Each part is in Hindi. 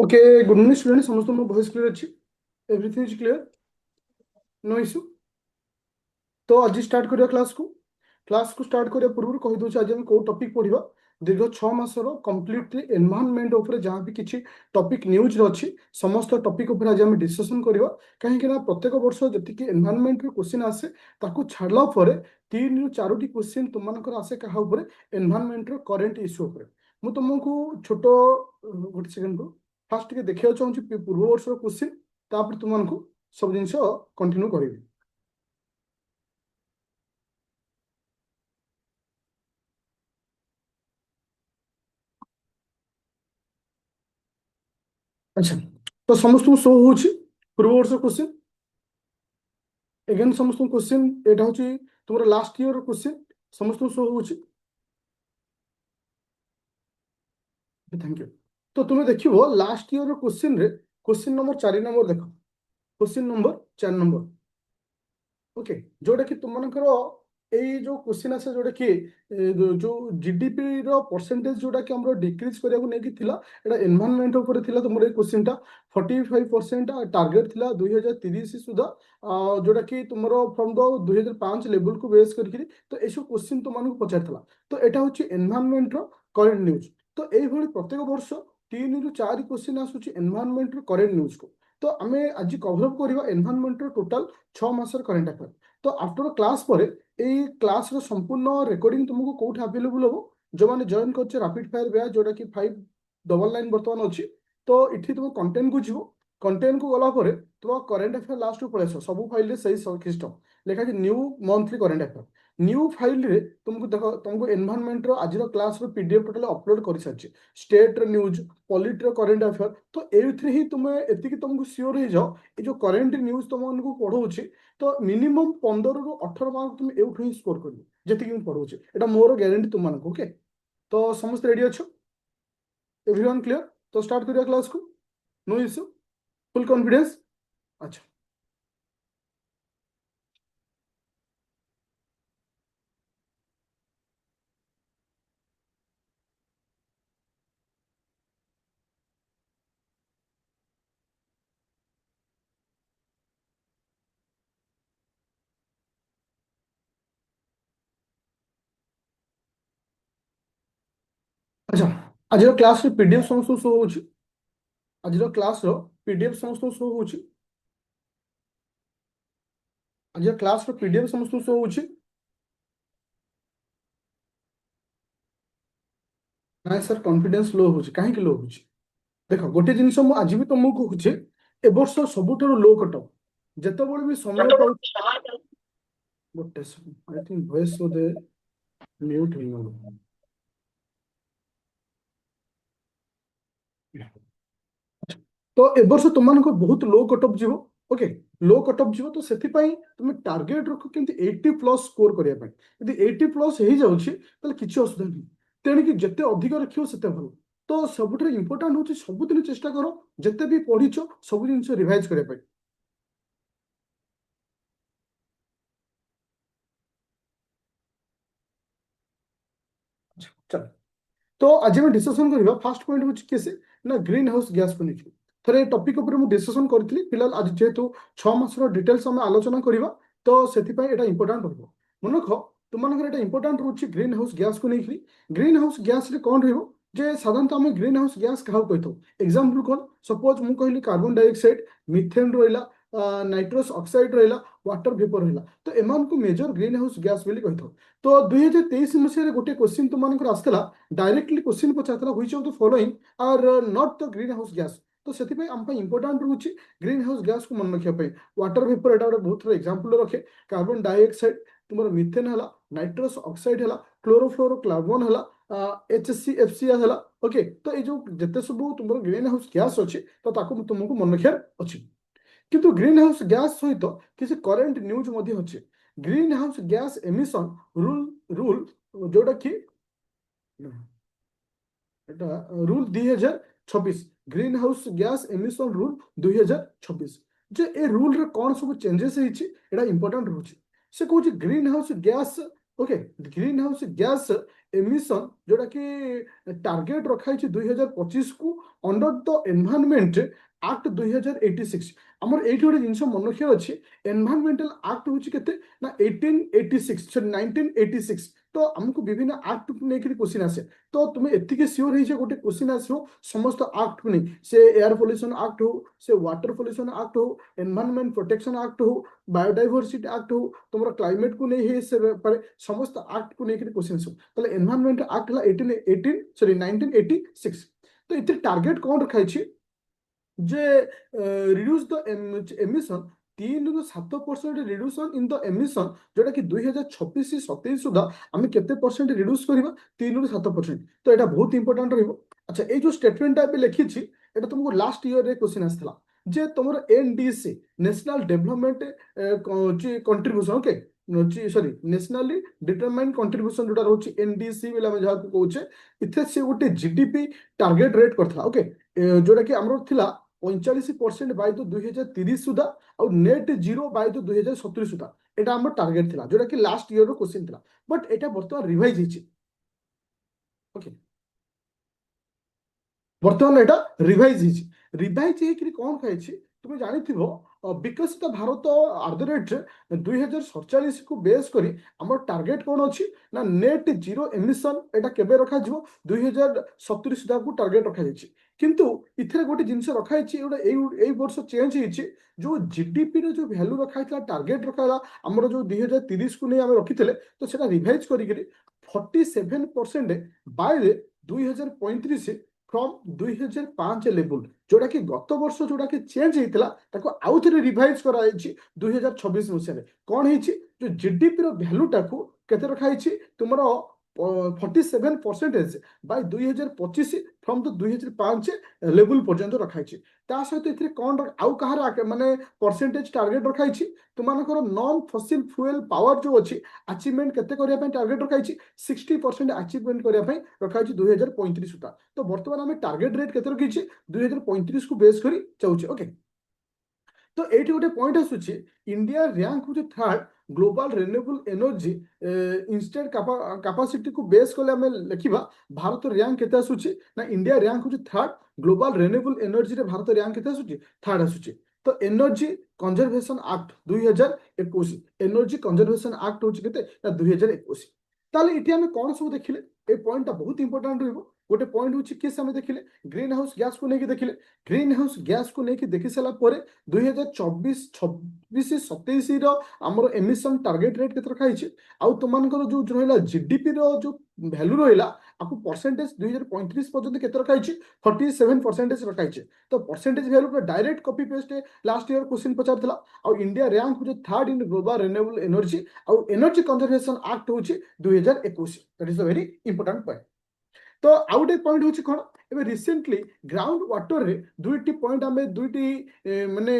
ओके गुड मॉर्निंग स्टूडेंट समस्त वॉइस क्लियर अच्छी everything is clear no issue तो आज स्टार्ट करिया क्लास को स्टार्ट करिया पूर्व कहि दोछ आज हम को टॉपिक पढिबा दीर्घ 6 मासर कंप्लीटली एनवायरनमेंट ऊपर जहां भी किछि टॉपिक न्यूज रो अछि समस्त टॉपिक ऊपर आज हम डिस्कशन करिबा काहे कि ना प्रत्येक वर्ष जति कि एनवायरनमेंट रो क्वेश्चन आसे ताकू छाडला परे 3 रु 4टी क्वेश्चन तुमनकर आसे कहा ऊपर एनवायरनमेंट रो करंट इश्यू ऊपर मु तुमको छोटो गोटे सेकंड को फास्ट के देखिया चाहूँ पूर्व वर्ष क्वेश्चन तापर तुमको सब जिन कंटिन्यू करेंगे। अच्छा तो समस्त शो हो पूर्व वर्ष क्वेश्चन एगेन समस्त क्वेश्चन एटा हूँ तुम लास्ट ईयर क्वेश्चन समस्त शो हो थैंक यू। तो तुम्हें देखो लास्ट ईयर क्वेश्चन रे क्वेश्चन नंबर 4 नंबर देख क्वेश्चन नंबर 4 नंबर ओके जोटा कि तुमकर एई जो क्वेश्चन आसे जोटा कि जो जीडीपी रो परसेंटेज जोटा कि हमरो डिक्रीज करिया को नेकी थिला एटा एनवायरनमेंट ऊपर थिला तुमरे क्वेश्चन टा 45% टारगेट थिला 2030 सुधा जोटा कि तुमरो फ्रॉम द 2005 लेवल को बेस करके तो एसो क्वेश्चन तुमनको पचार थिला तो एटा होची एनवायरनमेंट रो करंट न्यूज तो एई भली प्रत्येक वर्ष 3 रु 4 क्वेश्चन आसुची एनवायरनमेंट रो करंट न्यूज को तो आमे आज कवर अप करबा एनवायरनमेंट रो टोटल 6 मासर करंट अफेयर तो आफ्टर क्लास पर এই ক্লাসর সম্পূর্ণ রেকর্ডিং তোমাকে কোথায় আভেলেবল হবো যে জয়েন করছে রাপিড ফায়ার ব্যাচ যেটা কি 599 বর্তমান অছি তো এটি তুমি কন্টেন্ট কু যাব কন্টেন্ট কু গলা পরে তোমার করেন্ট আফেয়ার লাস্ট পড়ে আস সবু ফাইল সেই সিস্টম লেখা আছে new monthly current affair new file রে तुमको देख तुमको एनवायरनमेंट रो आज क्लास रो पीडीएफ टोटल अपलोड कर सारी स्टेट रो न्यूज पॉलिट रो करंट अफेयर तो एथि ही तुम एतिकी तुमको सियोर हो जाओ ये जो करंट न्यूज तुमको पढ़ाऊँ तो मिनिमम 15 रु 18 मार्क तुम एवठू ही स्कोर कर जी पढ़ाऊँ एटा मोर ग्यारंटी तुमको ओके तो समस्त रेडी अच्छो एवरीवन क्लियर तो स्टार्ट करिया क्लास को नो इश्यू फुल कॉन्फिडेंस अच्छा अच्छा आज क्लास पीडीएफ समस्त शो हो आज क्लास पीडीएफ समस्त शो हो आज क्लास पीडीएफ समस्त शो हो ना सर कॉन्फिडेंस लो हो कहीं लो हो देख गोटे जिन आज भी तुमको कहूँ ए वर्ष सबुठ लो कटअप जिते भी समय पाऊ गोटे I think voice Bodhe mute हो तो ए वर्ष तुमको बहुत लो कटअप जीव ओके लो कटअप जीव तो से तुम टार्गेट रख कि 80 प्लस स्कोर करने यदि 80 प्लस हो जाऊँगी किसी असुविधा नहीं तेणिक जिते अधिक रखियो सेते भल तो सबुठ इंपोर्टाट हूँ सबुदिन चेष्टा कर जिते भी पढ़ीच सब जिन रिवाइज करने चल तो आज हम डिस्कशन करबा फर्स्ट पॉइंट होची केसे ना ग्रीन हाउस गैस को लेके थरे टॉपिक ऊपर मु डिस्कशन करथली फिलहाल आज जेहेतु 6 मासर डिटेल्स हम आलोचना करबा तो सेति पय एटा इंपोर्टेंट रहबो मन रख तुमनकर एटा इंपोर्टेंट रहउची ग्रीन हाउस गैस को लेके ग्रीन हाउस गैस रे कोन रहबो जे साधारणतः हम ग्रीन हाउस गैस कहा कहथो एग्जांपल कोन सपोज मु कहली कार्बन डाइऑक्साइड मिथेन रहिला नाइट्रस ऑक्साइड रहिला वाटर वेपर रहिला तो एमान को मेजर ग्रीन हाउस गैस बोली कहथो तो 2023 मसीह गोटे क्वेश्चन तुमनकर आस्थिला डायरेक्टली क्वेश्चन पचारला which of the following are not the green house gas तो से आम इंपोर्टाट रोचे ग्रीन हाउस गैस को मन रखा वाटर वेपर एटा बहुत थोड़ा एग्जांपल रखे कार्बन डाइऑक्साइड तुम मिथेन है नाइट्रस ऑक्साइड है क्लोरोफ्लोरोकार्बन है HCFC है ओके तो ये जो जिते सब तुम ग्रीन हाउस गैस अच्छे तो तुमको मन रखार अच्छे किंतु ग्रीन हाउस गैस सहित किसी करेंट न्यूज अच्छे green house gas emission rule rule जोटा कि rule 2026 green house gas emission rule 2026 जे ए रूल रे कौन सब चेंजेस होइछि एटा इंपोर्टेंट रहउछि से कहउछि green house gas okay green house gas emission जोटा कि टार्गेट रखाई 2025 को अंडर द एनवायरनमेंट एक्ट 2086 आमर एठी गोटे जिनस मन रखियार अछि एनवायरनमेंटल एक्ट होछि केते ना 1886 सॉरी 1986 तो हमको विभिन्न एक्ट को लेकर क्वेश्चन आसे तो तुम्हें एतिके सियोर है गोटे क्वेश्चन आसो समस्त एक्ट को नहीं से एयर पोल्यूशन एक्ट हो से वाटर पोल्यूशन एक्ट हो एनवायरनमेंट प्रोटेक्शन एक्ट हो बायोडाइवर्सिटी एक्ट हो तुम क्लाइमेट को नहीं से पर समस्त एक्ट को लेकर क्वेश्चन आसो तो एनवायरनमेंट एक्ट है 18 सॉरी 1986 तो इतने टार्गेट कौन रखाई जे रिड्यूस द एमिशन 3 ରୁ 7% रिड्यूसन इन द एमिशन जोटा कि 2026-27 सुधा आम केते परसेंट रिड्यूस करबा 3 ରୁ 7% तो एटा बहुत इंपोर्टेंट रहबो अच्छा ए जो स्टेटमेंट टा लिखी छी एटा तुमको लास्ट ईयर रे क्वेश्चन आसला जे तुमर NDC national development contribution okay sorry nationally determined contribution जोटा रहउची एनडीसी बेला हम जहा कहउचे इथे से गोटे जीडीपी टारगेट रेट करथला ओके जोटा कि हमरो थिला 45% बाय तो 2030 सुधा और नेट जीरो बाय तो 2070 सुधा एटा हमर टारगेट थिला जोटा कि लास्ट ईयर रो क्वेश्चन थिला बट एटा वर्तमान रिवाइज हिची ओके बर्तमान एटा रिवाइज हिची रिवाइज हेकि कोन कहैछि तुम जानिथिबो विकसित भारत आट द रेट 2047 को बेस करी हमर टारगेट कोन अछि ना नेट जीरो एमिशन एटा केबे रखा जिवो 2070 सुधा को टारगेट रखा जायछि किंतु इथरे गोटे जिंस रखा है एटा एई वर्ष चेंज हिची जो जीडीपी रो जो वैल्यू रखा है टारगेट रखा हमर जो 2030 को नै हम रखिथिले तो सेटा रिवाइज करी 47% बाय 2035 फ्रॉम 2005 लेवल जोटा कि गत वर्ष जोटा कि चेंज होता ताको आउ थे रिवाइज करा 2026 मसीह कौन है जो जीडीपी वैल्यू टाको केते रखा तुम 47% बाय 2025 फ्रॉम द 2005 लेवल पर्यंत रखाई सहित ये कौन आउ कहार माने परसेंटेज टारगेट रखाई तुमको नॉन फसिल फ्यूएल पावर जो अच्छी अचीवमेंट केते करने टारगेट रखाई 60% अचीवमेंट करने रखाई 2035 सुधा तो बर्तमान आम टारगेट रेट केते रखी 2035 को बेस कर चाहूचे ओके तो ये गोटे पॉइंट आसूची इंडिया रैंक हूँ third global renewable energy instant capacity को बेस कले आम लिखा भारत रैंक केते आसूची ना इंडिया रैंक हूँ थर्ड ग्लोबल रिन्यूएबल एनर्जी रे भारत रैंक केते आसूची थर्ड आसूची तो energy conservation act 2021 energy conservation act हूँ केते 2021 ताले इति आमे कोन सब देखिले ए पॉइंट बहुत इंपोर्टेंट रहबो गोटे पॉइंट होची केस आमे देखिले ग्रीन हाउस गैस को लेके देखिले ग्रीन हाउस गैस को लेके देखि सला परे 2024 26 27 रो हमरो एमिशन टारगेट रेट केत रखा हिची आउ तुमनकर जो रहला जीडीपी रो जो वैल्यू रहला आपको परसेंटेज 2035 पर्यंत केत रखा हिची 47% रखा हिची तो परसेंटेज वैल्यू पर direct copy paste last year question पचारथला आउ इंडिया रैंक हो third in global renewable energy आउ एनर्जी कंजर्वेशन एक्ट होची 2021 that is a very important point तो आउ गोटे पॉइंट होची कोन एबे रिसेंटली ग्राउंड वाटर रे दुईटी पॉइंट आमे दुईटी माने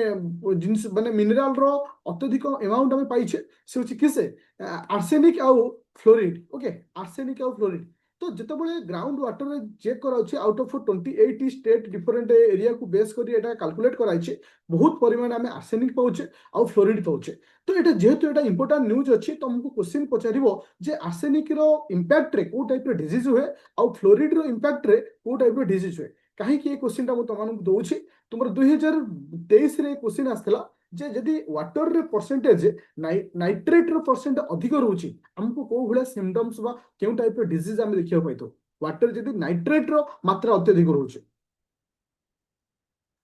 जिंस माने मिनरल रो अत्यधिक अमाउंट आमे पाइछे से होची किसे आर्सेनिक आउ फ्लोरिड ओके आर्सेनिक आउ फ्लोरिड तो जिते बड़े ग्राउंड वाटर रे चेक कराउछि out of 28 state different area को बेस करी एटा कैलकुलेट कराइछि बहुत परिमाण आमे आर्सेनिक पाउछे आउ फ्लोरिड पाउछे तो एटा जेहेतु एटा इंपोर्टेंट न्यूज अछि तो हमको क्वेश्चन पचारिबो जे आर्सेनिक रो इंपैक्ट रे को टाइप रो डिजीज हुए आउ फ्लोरिड रो इंपैक्ट रे को टाइप रो डिजीज हुए कहीं ये क्वेश्चन टा तुम दौची तुम 2023 रे क्वेश्चन आसला जे यदि वाटर रे परसेंटेज नाइट्रेट रो परसेंट अधिक रहउची हमको को भले सिम्पटम्स बा केउ टाइप रो डिजीज हम देखियो पाइतो वाटर यदि नाइट्रेट रो मात्रा अत्यधिक रहउची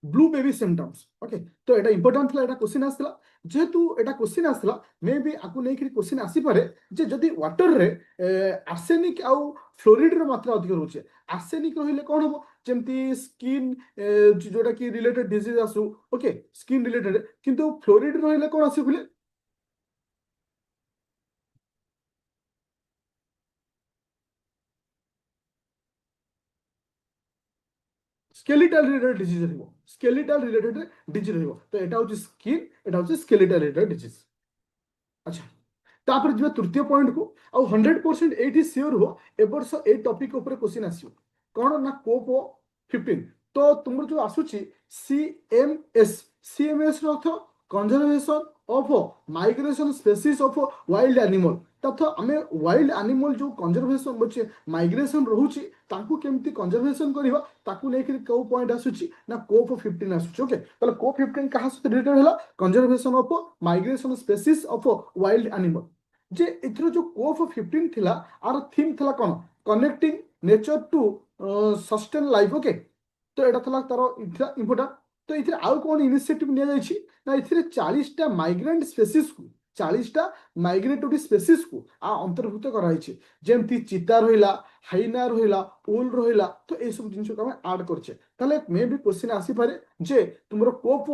ब्लू बेबी सिम्पटम्स ओके तो एटा इंपोर्टेंट थला एटा क्वेश्चन आसला जेहेतु एटा क्वेश्चन आसला मे बी आकु नै कि क्वेश्चन आसी पारे जे जदि वाटर रे आर्सेनिक आउ फ्लोरिड रो मात्रा अधिक रहउची आर्सेनिक रहिले कोन हो जेमती स्किन जोटा कि रिलेटेड डिजीज आसु ओके स्किन रिलेटेड किंतु फ्लोरिड रहिले कोन आसी बोले स्केलेटल रिलेटेड डिजीज रहबो स्केलेटल रिलेटेड डिजीज रहबो तो एटा होची स्किन एटा होची स्केलेटल रिलेटेड डिजीज अच्छा तापर जे तृतीय पॉइंट को आ 100% एटी श्योर हो ए वर्ष ए टॉपिक ऊपर क्वेश्चन आसीयो कोन ना कोपो 15 तो तुमर जो आसुची सीएमएस सीएमएस रो अर्थ conservation of migration species of wild animal तथा आम वाइल्ड एनिमल जो कंजर्वेशन अच्छे माइग्रेशन रोचे केमती कंजर्वेशन करवा ताकू लेकिन को पॉइंट आसूची ना कोप 15 आसूची ओके ताले कोप 15 कहा सहित रिलेटेड हला conservation of migration species of wild animal जे इथरो जो कोप 15 थिला आर थीम थिला कोन connecting nature to sustain life okay तो एटा थिला तारो इथरा इंपोर्टेंट तो इथरे आउ कोन इनिशिएटिव निया जायछि ना इथरे 40 टा माइग्रेंट स्पेसीज को 40 टा माइग्रेटरी स्पेसीज को आ अंतर्भुक्त कराइछि जेमती चीता रहिला हाइना रहिला उल रहिला तो ए सब जिंस को हम ऐड करछे ताले मे भी क्वेश्चन आसी पारे जे तुमरो कोप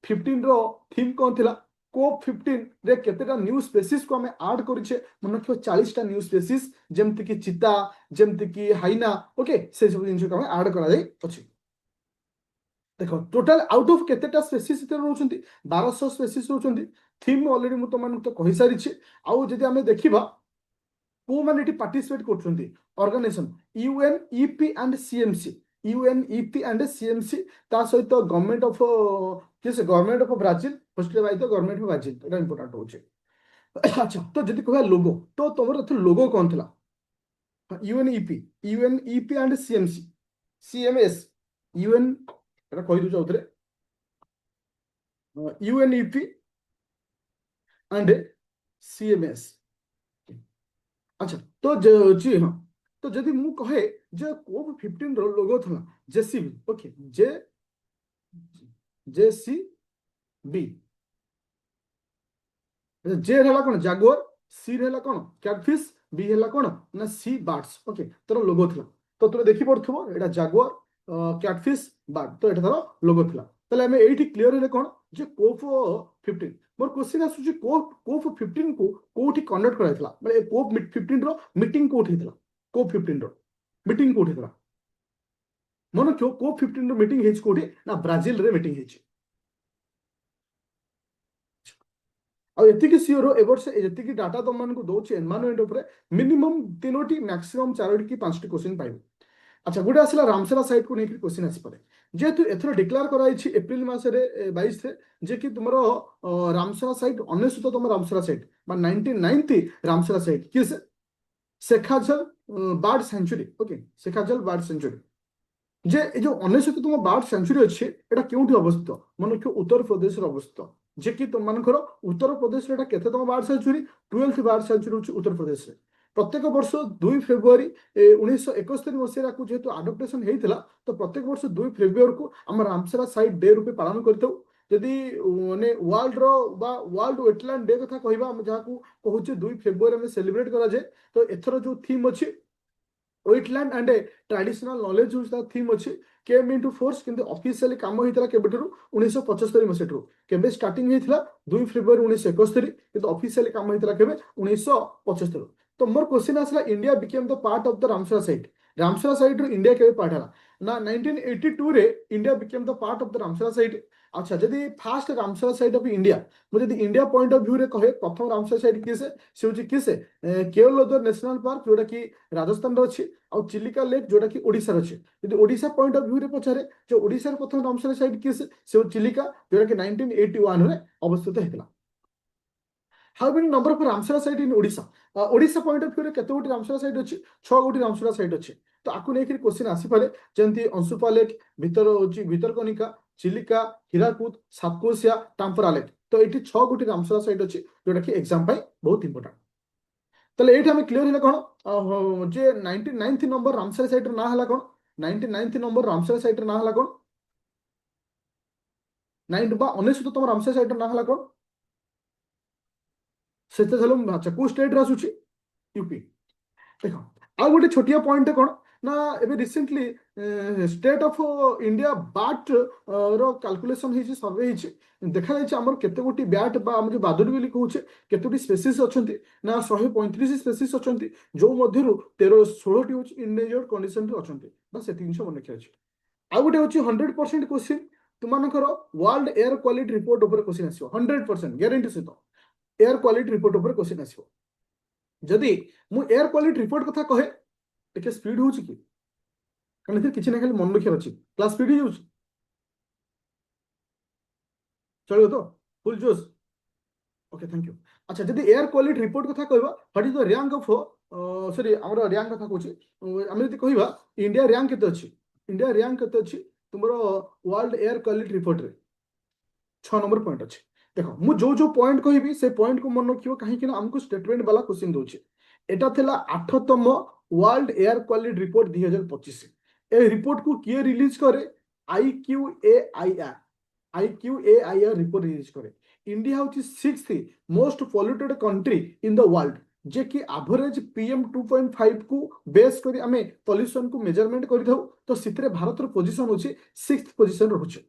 15 रो थीम कोन थिला कोप 15 रे केतेटा न्यू स्पेसीज को हम ऐड करछे मन रखियो 40 टा न्यू स्पेसीज जेमती कि चीता जेमती कि हाइना ओके से सब जिंस को हम ऐड करा जाई अछि देखो टोटल आउट ऑफ केतेटा स्पेसीज इते रहउछंती 1200 स्पेसीज रहउछंती थीम ऑलरेडी मु तो मान तो कहि सारी छी आउ जदी हमें देखिबा को माने एटी पार्टिसिपेट करछंती organization UNEP and CMC UNEP and CMC ता सहित गवर्नमेंट ऑफ किस government of Brazil first by the government of Brazil एटा इंपोर्टेंट होचे अच्छा तो जदी कहबा लोगो तो तमर एथ लोगो कोन थला UNEP and CMC CMS UN एटा कहि दउ चौथरे यूएनईपी एंड सीएमएस अच्छा तो जी हाँ तो जदि मु कहे जे कोप 15 रो लोगो थला जेसीबी ओके जे जेसीबी जे हला कोन जागुआर सी हला कोन कैटफिश बी हला कोन ना सी बार्ड्स ओके तोर लोगो थला तो तुम देखि पड़थबो एटा जागुआर कैटफिश बार्ड तो एटा तार लोगो थला तले हमें एठी क्लियर हेले कोन जे कोप 15 मोर क्वेश्चन आसुची कोप 15 को कोठी कंडक्ट कराइतला माने कोप 15 रो मीटिंग कोठी थला कोप 15 रो मीटिंग कोठी थला मन क्यों कोप 15 रो मीटिंग हेच कोठी ना ब्राजील रे मीटिंग हेच आ एतिकी सियोर ए वर्ष एतिकी डाटा तुम मानकु दोछि एनवायरनमेंट ऊपर मिनिमम तीनोटी मैक्सिमम चारोटी की पांचटी क्वेश्चन पाइबो अच्छा गोटे आसला रामसरा साइट को लेकर क्वेश्चन आसी पारे जेहेतु एथर डिक्लेयर कराई एप्रिल मासरे 22 रे जे कि तुमरो रामसरा साइट 19 तुम रामसरा साइट बा 99 रामसरा साइट किस शेखाजल बर्ड सेंचुरी ओके शेखाजल बर्ड सेंचुरी जे जो 19 तुम बर्ड सेंचुरी अच्छे एटा केउठी अवस्थित मन रखियो उत्तर प्रदेश रे अवस्थित जे कि तुम मानकर उत्तर प्रदेश रे एटा केते तुम bird sanctuary 12th bird sanctuary होची उत्तर प्रदेश रे प्रत्येक वर्ष 2 फेब्रुआरी 1971 मसीहा को जेहेतु आडप्टेशन होता तो प्रत्येक वर्ष 2 फेब्रुआरी को आम रामसरा साइट डे रूपे पालन करते जदि माने वर्ल्ड रो बा वर्ल्ड वेटलैंड डे कथा कहबा हम जहा को कहूचे 2 फेब्रुआरी में सेलिब्रेट करा जाए तो एथरो जो थीम अछि वेटलैंड एंड ट्रेडिशनल नॉलेज जो थीम अच्छी केम इनटू फोर्स किंतु ऑफिशियली काम होता केबेठू 1975 मसीठू केबे स्टार्टिंग होता 2 फेब्रुआरी 1971 किंतु ऑफिशियली काम होता केबे 1975 तो मोर क्वेश्चन आसला India became the part of the Ramsar site रो इंडिया केबे पार्ट हला ना 1982 रे India became the part of the Ramsar site अच्छा जदि first Ramsar site of India मुझे इंडिया पॉइंट ऑफ व्यू रे कहे प्रथम रामसरा साइट किसे से होची किसे केवलदर नेशनल पार्क जोटा कि राजस्थान रो अछि आ चिलिका लेक जोटा कि ओडिसा रो अछि यदि ओडिसा पॉइंट ऑफ व्यू रे पछारे जो ओडिसा रे प्रथम रामसरा साइट किसे से चिलिका जोटा कि 1981 रे अवस्थित हेतला how many number of Ramsar site in Odisha Odisha point of view रे केते गोटी रामसरा साइट अछि 6 गोटी रामसरा साइट अछि तो आकु लेकर क्वेश्चन आसी पारे जेंति अंशुपा लेक भीतर होची भीतरकनिका चिलिका हीराकुद सातकोशिया टांपरा लेक तो ये 6 गोटी रामसरा साइट अच्छी जोटा कि एग्जाम बहुत इंपोर्टेंट ताले एठी हमें क्लियर हेले कोन जे 99th नंबर रामसरा साइट ना हला कोन 99th नंबर रामसरा साइट ना हला कोन 9 बा 19 तुम रामसरा साइट ना हला कोन सेते झलम अच्छा को स्टेट रा सुची यूपी देखो आ गोटे छोटिया पॉइंट कोन ना एबे रिसेंटली स्टेट ऑफ इंडिया बाट रो कैलकुलेशन हिची सर्वे हिची देखा जाय हमर केते गोटी बैट बा हम जो बादुड़ी बोली कहूचे केतोटी स्पेसीज अछंती ना 135 स्पेसीज अछंती जो मध्यरु 13 16 टी होची इंडेंजर्ड कंडीशन रे अछंती बस 300 मन रखिया अछि आ गोटे होची 100% क्वेश्चन तुमानकर वर्ल्ड एयर क्वालिटी रिपोर्ट ऊपर क्वेश्चन आसीबो 100% गारंटी सहित एयर क्वालिटी रिपोर्ट ऊपर क्वेश्चन आसीबो जदि मु एयर क्वालिटी रिपोर्ट कथा कहे टिके स्पीड होची कि कारण एथे किछि ना खाली मन रखिया अछि क्लास स्पीड ही होची चलो तो फुल जोश ओके थैंक यू। अच्छा जदि एयर क्वालिटी रिपोर्ट कथा कहबा what is the rank of sorry हमर रैंक कथा कहूची हम जदि कहबा इंडिया रैंक केते अछि इंडिया रैंक केते अछि तुमरो वर्ल्ड एयर क्वालिटी रिपोर्ट रे 6 नंबर पॉइंट अछि। देखो मु जो जो पॉइंट कहबी से पॉइंट को मन रखियो काहे कि ना हमको स्टेटमेंट वाला क्वेश्चन दोछि। एटा थिला 8तम वर्ल्ड एयर क्वालिटी रिपोर्ट 2025। ए रिपोर्ट को किए रिलीज करे IQAIR IQAIR रिपोर्ट रिलीज करे। इंडिया हूँ six most polluted country in the world जे कि एवरेज PM 2.5 को बेस करी आमे पॉल्यूशन को मेजरमेंट करि थाउ तो सितरे भारत रो पोजीशन होची 6th पोजीशन रहउची।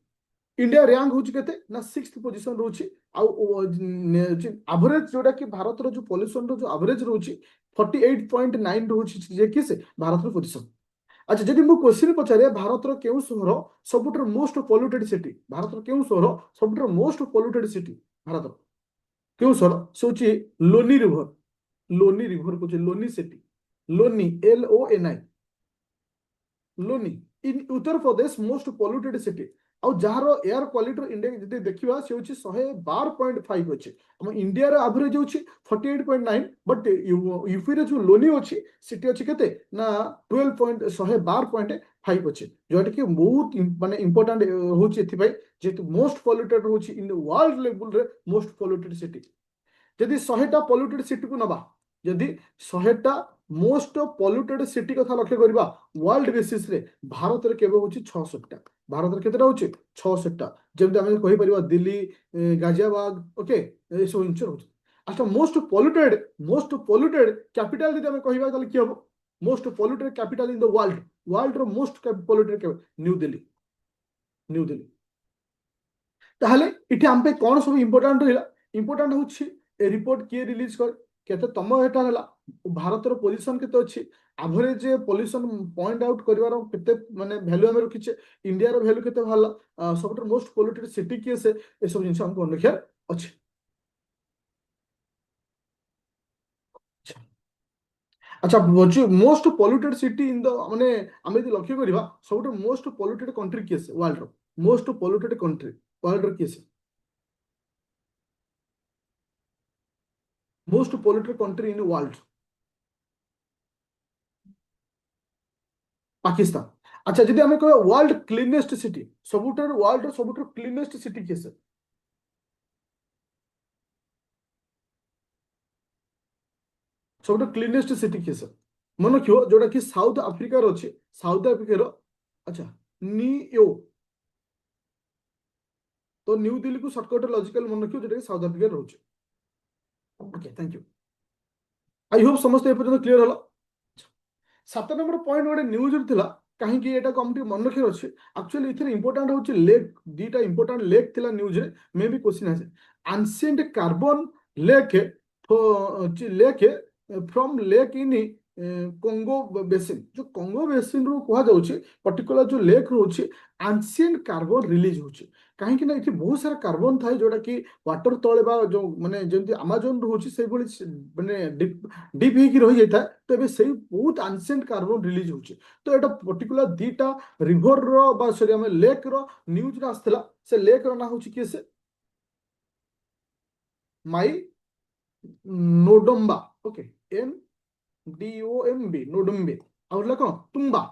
इंडिया रैंक होची केते ना 6th पोजीशन रहउची आउ एवरेज जोटा कि भारत रो जो पॉल्यूशन रो जो एवरेज रहउची 48.9 रहउची जे कि से भारत रो पोजीशन। अच्छा जदि मु क्वेश्चन पचारे भारत रो केउ सहर सबुटर मोस्ट पॉल्यूटेड सिटी भारत रो केउ सहर सबुटर मोस्ट पॉल्यूटेड सिटी भारत रो केउ सहर सोची लोनी रिवर को लोनी सिटी लोनी LONI लोनी इन Uttar Pradesh most polluted city आउ जार एयर क्वालिटी इंडेक्स जदि देखिबा से होची 112.5 अछि हम इंडिया रो एवरेज होची 48.9 बट यूपी रे जो लोनी अछि सिटी अछि केते ना 112.5 अछि जोटा कि बहुत माने इंपोर्टेंट होची एथि भाई जेतु मोस्ट पॉल्यूटेड होची इन द वर्ल्ड लेवल रे मोस्ट पॉल्यूटेड सिटी। जदि 100टा पॉल्यूटेड सिटी को नबा जदि 100टा मोस्ट पॉल्यूटेड सिटी कथा लक्ष्य करबा वर्ल्ड बेसिस रे भारत रे केबे होची 66टा भारत रे केतेटा होची 66टा जेमते हम कहि परिबा दिल्ली गाजियाबाद ओके ए सब इंचर होची। अच्छा मोस्ट पॉल्यूटेड कैपिटल जदि हम कहिबा ताले कि हबो most polluted capital in the world world रो most polluted new Delhi new Delhi. ताहले इठी हम पे कोन सब इंपोर्टेंट रहिला इंपोर्टेंट होची ए रिपोर्ट किए रिलीज कर केते तम एटा हला भारत रो पोजीशन केते अछि एवरेज पोल्यूशन पॉइंट आउट करिवार केते माने वैल्यू हम रखिचे इंडिया रो वैल्यू केते हला सबटर मोस्ट पॉल्यूटेड सिटी किए से ए सब जिंस हमको लिखिया अछि। अच्छा most polluted city in the माने हम यदि लक्ष्य करिवा सबटर मोस्ट पॉल्यूटेड कंट्री किए से वर्ल्ड रो मोस्ट पॉल्यूटेड कंट्री वर्ल्ड रो किए से most polluted country in world Pakistan. अच्छा जदि हमें कह वर्ल्ड क्लीनेस्ट सिटी सबुटर वर्ल्ड सबुटर क्लीनेस्ट सिटी किए से सबुटर क्लीनेस्ट सिटी किए से मन रखियो जोटा कि साउथ अफ्रिका रो अछि साउथ अफ्रिका रो अच्छा न्यू तो न्यू दिल्ली को शॉर्टकट लॉजिकल मन रखियो जोटा कि साउथ अफ्रिका रहउछि। Okay thank you I hope समस्त ए पर्यंत क्लियर हला। 7 नंबर पॉइंट गोटे न्यूज थिला कहीं एटा को हम मन रखिर अच्छे एक्चुअली इथर इंपोर्टेंट होची लेक दीटा इंपोर्टेंट लेक थिला न्यूज रे मे भी क्वेश्चन आसे ancient carbon lake lake from lake in Congo basin जो कोंगो बेसिन रो कहा जाउची पर्टिकुलर जो लेक रोची एंशिएंट कार्बन रिलीज होची कहीं ना इथे बहुत सारा कार्बन थाए जोटा कि वाटर तले बा जो माने जेमती अमेजन रोची से भली माने डीप ହେଇକି ରହିଯାଇଥାଏ ତ ଏବେ ସେଇ ବହୁତ ଆନସିଏଣ୍ଟ କାର୍ବନ ରିଲିଜ ହଉଛି ତ ଏଇଟା ପର୍ଟିକୁଲାର ଦିଟା ରିଭର ର ବା ସରି ଆମେ ଲେକ୍ ର ନ୍ୟୁଜରେ ଆସିଥିଲା ସେ ଲେକ୍ ର ନାଁ ହଉଛି କିଏ ସେ ମାଇ ନୋଡମ୍ବା ଓକେ NDOMB ନୋଡମ୍ବେ ଆଉ ହେଲା କଣ ତୁମ୍ବା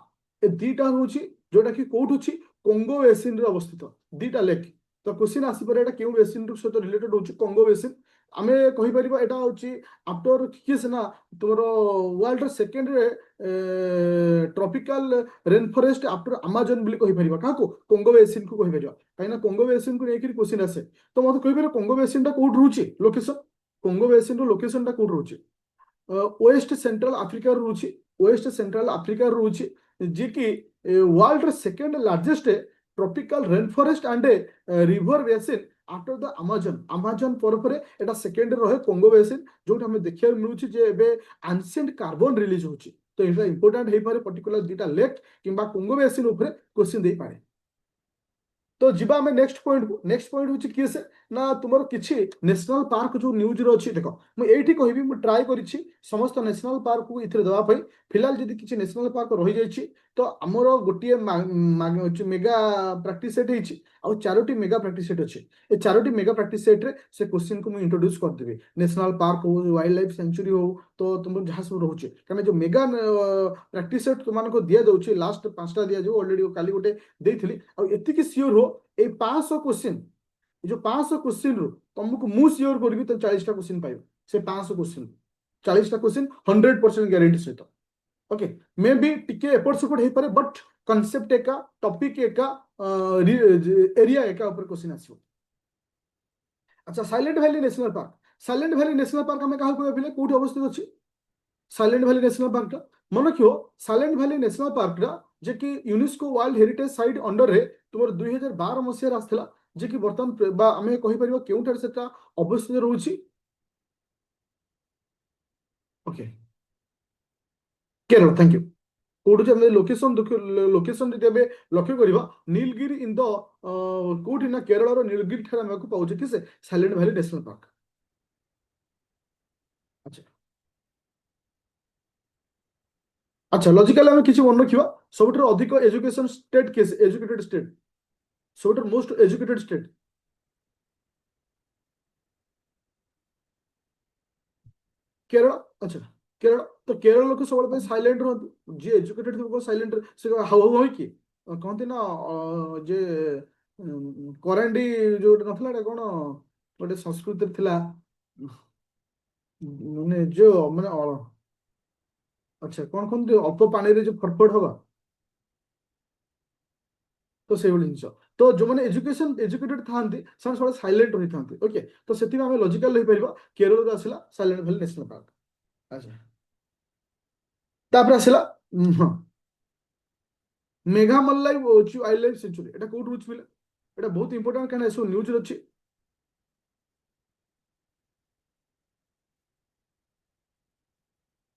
ଏ ଦିଟା ହଉଛି ଯୋଉଟା କି କୋଉଠି ଅଛି କଙ୍ଗୋ ବେସିନ ରେ ଅବସ୍ଥିତ ଦିଟା ଲେକ୍ ତ କ୍ୱେଶ୍ଚିନ୍ ଆସିପାରେ ଏଟା କେଉଁ ବେସିନ ସହିତ ରିଲେଟେଡ ହଉଛି କଙ୍ଗୋ ବେସିନ ଆମେ କହିପାରିବା ଏଟା ହଉଛି ଆଫ୍ଟର କିଏ ସିନା ତୁମର world second tropical rain forest after Amazon ବୋଲି କହିପାରିବା କାହାକୁ କୋଙ୍ଗୋ ବେସିନ କୁ କହିପାରିବା କାହିଁକି ନା କୋଙ୍ଗୋ ବେସିନ କୁ ନେଇକି क्वेश्चन ଆସେ ତ ମତେ କହିପାରିବ କୋଙ୍ଗୋ ବେସିନ ଟା କୋଉଠି ରହୁଛି ଲୋକେସନ କୋଙ୍ଗୋ ବେସିନ ର ଲୋକେସନ ଟା କୋଉଠି ରହୁଛି वेस्ट सेंट्रल अफ्रिका रहुछि वेस्ट सेंट्रल अफ्रिका रहुछि जे कि world second largest tropical rain forest and river basin after the Amazon Amazon पर परे एटा सेकंड रहे कोंगो बेसिन जोट हमें देखिया मिलुछि जे एबे एंशिएंट कार्बन रिलीज होछि तो एटा इंपोर्टेंट हे पारे पर्टिकुलर दीटा लेक किंबा कोंगो बेसिन ऊपर क्वेश्चन दे पारे। तो जीवा आम नेक्स्ट पॉइंट हूँ किए से ना तुमर किछि नेशनल पार्क जो न्यूज रो अछि देखो मुझे कहबी मुझे ट्राए करिछि समस्त नेशनल पार्क को इथिरे देवा पई फिलहाल जदि किछि नेशनल पार्क रहि जाइछि तो हमर गोटिए मेगा प्रैक्टिस सेट ହେଇछि आ चारोटी मेगा प्रैक्टिस सेट अछि ए चारोटी मेगा प्रैक्टिस सेट रे से क्वेश्चन को मु इंट्रोड्यूस कर देबी नेशनल पार्क हो वाइल्ड लाइफ सेंचुरी हो तो तुम जहाँ सब रोचे कारण जो मेगा प्रैक्टिस सेट तुमको दिया जाउछि लास्ट पांचटा दिया जाउ ऑलरेडी काली गोटे देइथिली आ एतिकी सियोर हो ए 500 क्वेश्चन जो 500 क्वेश्चन रु तुमको मु सियोर करबी तो 40टा क्वेश्चन पाइब से 500 क्वेश्चन 40टा क्वेश्चन 100% ग्यारंटी सहित ओके मे बी टिके एपट सेपट हो पारे बट कॉन्सेप्ट एका टॉपिक एका एरिया एका ऊपर क्वेश्चन आसीबो अच्छा silent valley national park silent valley national park आम क्या कहले कौटी अवस्थित अच्छी साइलेंट वैली नेशनल पार्क मन रखियो साइलेंट वैली नेशनल पार्क जे कि UNESCO world heritage site under रे तुमर 2012 मसीह आसला जे कि वर्तमान आम कहि परिबो केउठार सेटा अवस्थित रहउछि ओके केरल थैंक यू कोठी हम लोकेशन लोकेशन जब एबे लक्ष्य करबा नीलगिरी इन द कोठी ना केरल रो नीलगिरी ठार हमको पाउछ कि से साइलेंट वैली नेशनल पार्क अच्छा अच्छा लॉजिकल आम किसी मन रखा सब अधिक education state case educated state सब मोस्ट एजुकेटेड स्टेट केरल अच्छा केरल तो केरल लोक सब साइलेंट रहतु जी एजुकेटेड थी साइलेंट से हाउ हाउ कि कहते ना जे करांडी जो नथला कौन गोटे संस्कृत थिला माने जो माने अच्छा कौन कहते अल्प पानी रे जो फटफट हवा तो से जिन तो जो मैंने एजुकेशन एजुकेटेड था सब साइलेंट रही था ओके तो से लॉजिकल रही पार केरल आसला साइलेंट वैली नेशनल पार्क अच्छा तापर आसला हाँ मेघामल्लाई वाइल्ड लाइफ सेंचुरी एटा कोड रुच मिले एटा बहुत इंपोर्टेंट कारण एसो न्यूज अच्छी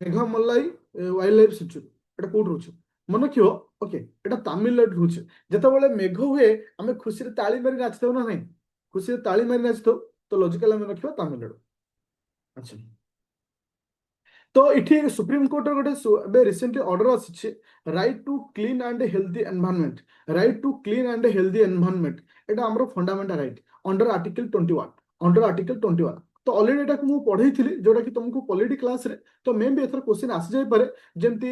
मेघामल्लाई वाइल्ड लाइफ सेंचुरी एटा कोड रुच मन रखियो ओके एटा तमिलनाडु रुच जेतेबेले मेघ हुए आमे खुशी रे ताली मारी नाचथौ ना नहीं खुशी रे ताली मारी नाचथौ तो लॉजिकल आमे रखियो तमिलनाडु अच्छा तो इठी सुप्रीम कोर्ट गोटे रिसेंटली ऑर्डर आसी right to clean and healthy environment right to clean and healthy environment एटा हमरो fundamental right under article 21 under article 21 तो ऑलरेडी एटा मु पढ़ई थिली जोटा कि तुमको पॉलिटी क्लास रे तो मे भी एथर क्वेश्चन आसी जाय पारे जेंति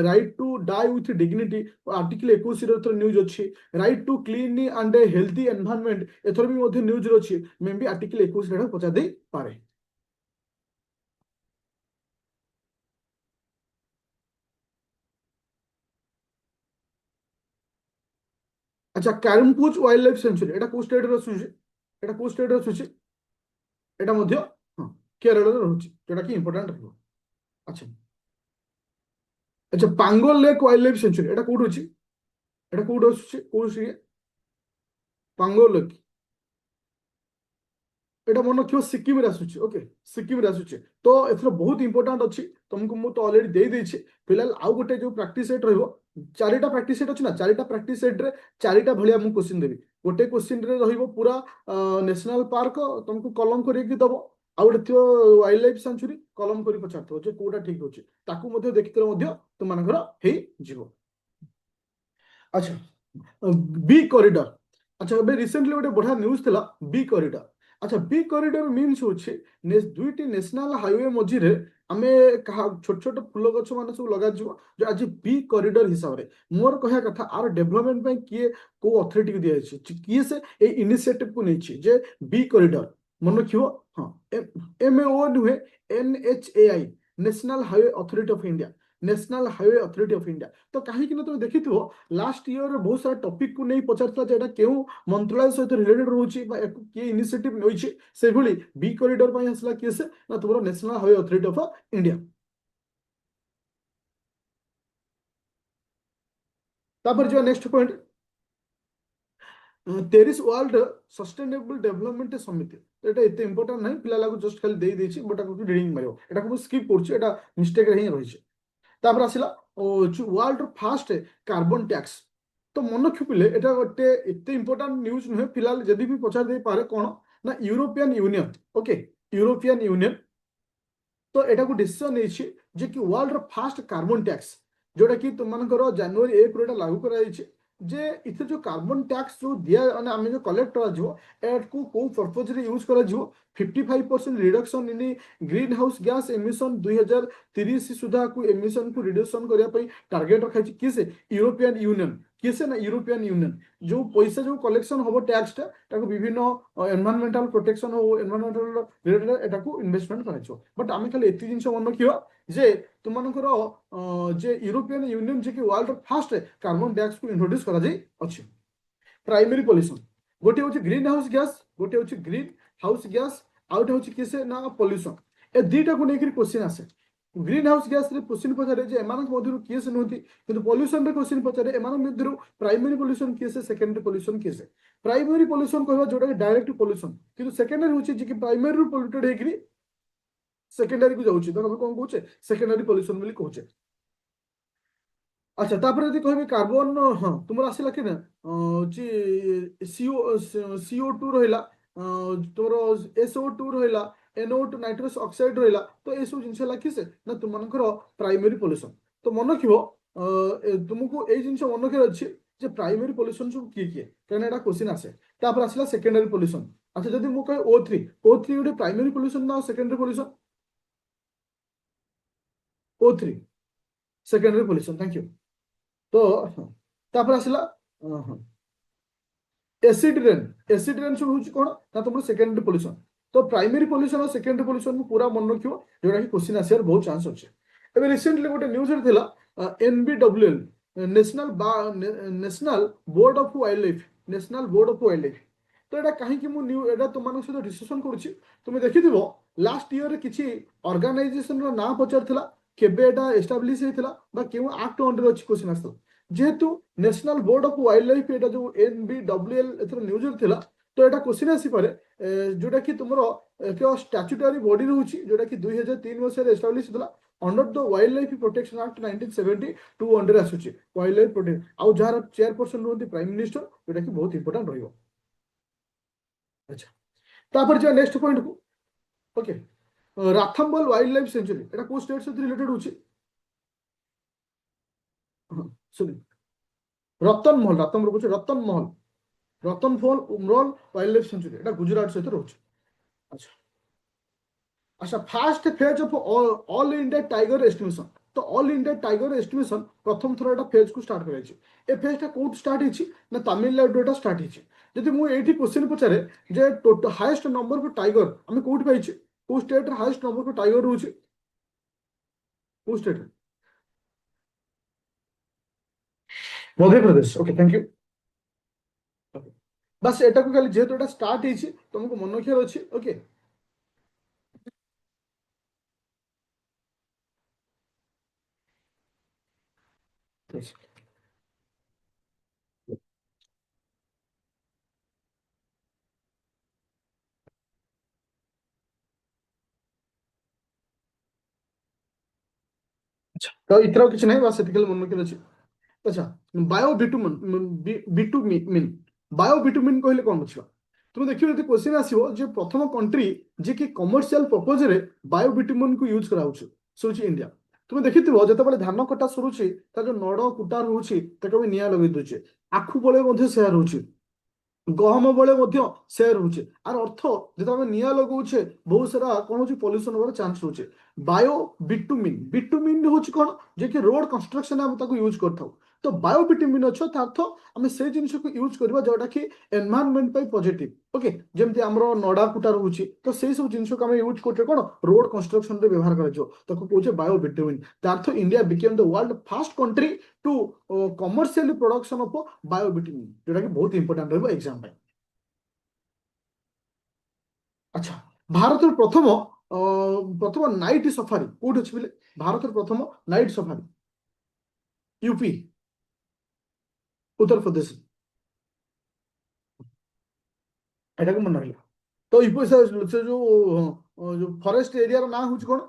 right to die with dignity article 21 रे एथर न्यूज अछि right to clean and healthy environment एथर भी मध्ये न्यूज अछि मे भी आर्टिकल 21 रे पचा दे पारे अच्छा कारिमपुज वाइल्ड लाइफ सेंचुरी एटा को स्टेट रे सुछि एटा को स्टेट रे सुछि एटा मध्य हां केरल रे रहउछि जेटा कि इंपोर्टेंट रहबो अच्छा अच्छा पांगोल लेक वाइल्ड लाइफ सेंचुरी एटा कोड अछि एटा कोड अछि कोड अछि पांगोल लेक एटा मन रखियो सिक्किम रे आसुछि ओके सिक्किम रे आसुछि तो एथरो बहुत इंपोर्टेंट अछि तुमको मु तो ऑलरेडी दे देछि फिलहाल आउ गोटे जो प्रैक्टिस सेट रहबो चारिटा प्रैक्टिस सेट अछि ना चारिटा प्रैक्टिस सेट रे चारिटा भलिया मु क्वेश्चन देबी गोटे क्वेश्चन रे रहइबो पूरा नेशनल पार्क तुमको कलम करिक दबो आउ गोटे थियो वाइल्ड लाइफ सेंचुरी कलम करी पचारतो जे कोटा ठीक होछि ताकू मध्ये देखितले मध्ये तुम मानकर हेई जिवो अच्छा बी कॉरिडोर अच्छा ଏବେ ରିସେଣ୍ଟଲି ଗୋଟେ ବଢିଆ ନ୍ୟୁଜ ଥିଲା ବି କରିଡର अच्छा बी कॉरिडोर मीन्स होछि दुईटी नेशनल हाईवे मझिरे आमे कहा छोट छोट फूल गछ मान सब लगा जिवो जो आज बी कॉरिडोर हिसाब रे मोर कहया कथा आर डेवलपमेंट पे किए को अथॉरिटी को दिया छै किए से ए इनिशिएटिव को नै छै जे बी कॉरिडोर मन रखियो हां एमएओ नुहे NHAI national highway authority of India national highway authority of India तो कहीं तुम देखिथिबो लास्ट ईयर बहुत सारा टॉपिक को नहीं पचारता जे एटा केउ मंत्रालय सहित रिलेटेड रहउछि बा किए इनिशिएटिव नइछि से भली बी कॉरिडोर पई असला केसे ना तुमरो national highway authority of India तापर जो next point 23 world sustainable development समिति तो एटा एते इंपोर्टेंट नहीं पिला लागू जस्ट खाली दे देछि बट आपको रीडिंग मारियो एटा को स्किप करछि एटा मिस्टेक रे ही रहिछि तापर आसिला वर्ल्ड फास्ट कार्बन टैक्स तो मन रखिले एटा गोटे एते इंपोर्टेंट न्यूज नुहे फिलहाल जदि भी पचार दे पारे कोन ना European union okay European union तो एटा को डिसीजन नेछि जे कि वर्ल्ड रो फास्ट कार्बन टैक्स जोटा कि तुम मानकर जनवरी 1 रो लागू करा जायछि जे इथे जो कार्बन टैक्स जो दिया माने आमे जो कलेक्ट करा जिवो एट को पर्पज रे यूज करा जिवो 55% reduction in green house gas emission 2030 सुधा को एमिशन को रिडक्शन करिया पई टारगेट रखा छि किसे यूरोपियन यूनियन किसे ना यूरोपियन यूनियन जो पैसा जो कलेक्शन होबो टैक्स ताको विभिन्न एनवायरमेंटल प्रोटेक्शन हो एनवायरमेंटल रिलेटेड एटा को इन्वेस्टमेंट करा छि बट आमे खाली एति जिंस मन रखियो जे तुमनकर जे यूरोपियन यूनियन जे कि वर्ल्ड फास्ट कार्बन टैक्स को इंट्रोड्यूस करा जाई अछि प्राइमरी पॉल्यूशन गोटे होची ग्रीन हाउस गैस गोटे होची ग्रीन हाउस गैस आउट होची किसे ना पॉल्यूशन ए दीटा को नेकरी क्वेश्चन आसे ग्रीन हाउस गैस रे क्वेश्चन पचारे जे एमानक मधुर किए से नहति किंतु पॉल्यूशन रे क्वेश्चन पचारे एमानक मधुर प्राइमरी पॉल्यूशन किए से सेकेंडरी पॉल्यूशन किए से प्राइमरी पॉल्यूशन कहबा जोटा डायरेक्ट पॉल्यूशन किंतु सेकेंडरी होची जे कि प्राइमरी रू पॉल्यूटेड हेकरी सेकेंडरी को जाउची तो हम कोन कहूचे सेकेंडरी पॉल्यूशन बोली कहूचे अच्छा तापर यदि कहबे कार्बन हाँ तुमर आसिला कि ना जी CO2 रहिला तुमर SO2 रहिला NO2 नाइट्रस ऑक्साइड रहिला तो ए सब जिंस लाखि से ना तुम मानकर प्राइमरी पॉल्यूशन तो मन रखिबो तुमको ए जिंस मन रखिर अछि जे प्राइमरी पॉल्यूशन सब की कारण एटा क्वेश्चन आसे तापर आसिला सेकेंडरी पॉल्यूशन अच्छा जदि मु कहे O3 गोटे प्राइमरी पॉल्यूशन ना secondary pollution O3 secondary pollution thank you तो तापर आसिला एसिड रेन सब होची कोन ना तुम सेकेंडरी पॉल्यूशन तो प्राइमरी पॉल्यूशन और सेकेंडरी पॉल्यूशन को पूरा मन रखियो जोटा कि क्वेश्चन आसियार बहुत चांस अछि एबे रिसेंटली गोटे न्यूज रे थिला NBWL national board of wild life national board of wild life तो एटा काहे कि मु न्यू एटा तुम मानक सहित डिस्कशन करूची तुम देखिथिबो लास्ट ईयर रे किछि ऑर्गेनाइजेशन रो नाम पचारथिला केबे एटा एस्टैब्लिश हेतिला बा केउ एक्ट अंडर अछि क्वेश्चन आस्तला जेहेतु national board of wild life एटा जो NBWL एथर न्यूज रे थिला तो एटा क्वेश्चन आसी पारे जोटा कि तुमरो एक स्टैट्यूटरी बॉडी रहउची जोटा कि 2003 मसिया रे एस्टैब्लिश थिला under the wild life protection act 1972 under आसुची वाइल्ड लाइफ प्रोटेक्ट आउ जार चेयरपर्सन रहउती प्राइम मिनिस्टर जोटा कि बहुत इंपोर्टेंट रहिबो अच्छा तापर जे नेक्स्ट पॉइंट को ओके राथम्बल वाइल्ड लाइफ सेंचुरी एटा को स्टेट से रिलेटेड होची सुनी रतन महल रतन रो रतन महल रतन फॉल उमरोल वाइल्ड लाइफ सेंचुरी एटा गुजरात सहित रहउची अच्छा अच्छा first phase of all India tiger estimation तो ऑल इंडिया टाइगर एस्टिमेशन प्रथम थर एटा फेज को स्टार्ट कराइछि ए फेज ता कोड स्टार्ट हिछि ना तमिलनाडु एटा स्टार्ट हिछि जदि मु एठी क्वेश्चन पचारे जे total highest number of tiger हमें कोड पाइछि को स्टेट रे हाईएस्ट नंबर ऑफ टाइगर रहउछि को स्टेट रे Madhya Pradesh okay thank you बस एटा को खाली जेहेतु एटा स्टार्ट हिछि तुमको मन रखियार अछि ओके अच्छा तो इतरा किछ नै बस एतिकल मन रखियार अछि अच्छा bio bitumen bitumen bio bitumen कहले कोन बुझिबा तुम देखियो यदि क्वेश्चन आसीबो जे प्रथम कंट्री जे कि कमर्शियल पर्पज रे बायो बिटुमिन को यूज कराउछ सोची इंडिया तुम देखिथिबो जते बेले धान कटा सरुची ता जो नड कुटा रहउची ताको भी निया लगै दोचे आखु बळे मध्ये शेयर होउची गहम बळे मध्ये शेयर होउची आर अर्थ जेता हम निया लगाउछे बहुत सारा कोन होची पॉल्यूशन होबार चांस होउची बायो बिटुमिन होची कोन जे कि रोड कंस्ट्रक्शन हम ताको यूज करथाउ तो बायो बिटुमिन अच्छा ता अर्थ हम से जिनिस को यूज करबा जोटा कि एनवायरनमेंट पई पॉजिटिव ओके जेमति हमरो नडा कुटा रहउची तो से सब जिनिस को हम यूज करते कोन रोड कंस्ट्रक्शन रे व्यवहार करे जो ताको कहउचे बायो बिटुमिन ता अर्थ India became the world first country to commercial production of bio bitumen जोटा कि बहुत इंपोर्टेंट रहबो एग्जाम में अच्छा भारत प्रथम प्रथम नाइट सफारी कोड अछि बोले भारत प्रथम night safari UP Uttar Pradesh एटा को मन रहिला तो यूपी से जो फॉरेस्ट एरिया रो नाम होछि कोन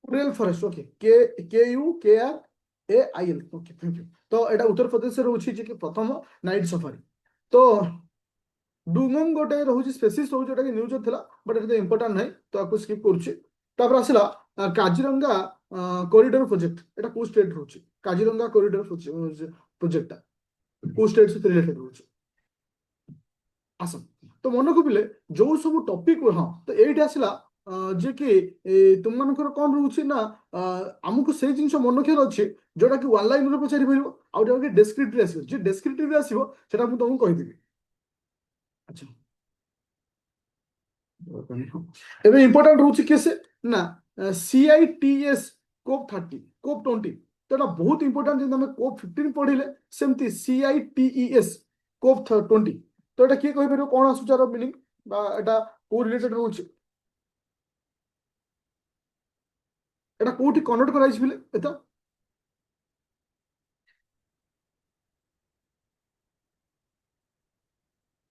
कुरेल फॉरेस्ट ओके के के यू के आर AIL ओके थैंक यू। तो एटा उत्तर प्रदेश रोची जे कि प्रथम नाइट सफारी। तो डुमंग गोटे रोची स्पेसिस रोची जोटा कि न्यूज थिला बट एटा इंपोर्टेंट नाही तो आपको स्किप करूची। तापर आसिला काजीरंगा कॉरिडोर प्रोजेक्ट एटा को स्टेट रोची काजीरंगा कॉरिडोर प्रोजेक्ट को स्टेट से रिलेटेड रोची आसम। तो मन को जो सब टॉपिक हाँ तो ये आसला जे कि तुम मनकर कौन रोचे ना आमको से जिन मन रखार अच्छे जोटा कि वन लाइन पचारि पार आउ जोटा डेस्क्रिप्टिव आसो जे डेस्क्रिप्टिव आसो सेटा मुझे तुमको कहीदेवी। अच्छा एबे इंपोर्टेंट रोचे केसे ना CITS कोप 30 कोप 20 तो एटा बहुत इंपोर्टेंट जेन हमें कोप 15 पढ़िले सेमती CITES कोप 20 तो एटा किए कहि परियो कोन आसुचार मीनिंग बा एटा को रिलेटेड रोचे एटा कोठी कन्वर्ट कराइछ बिले एता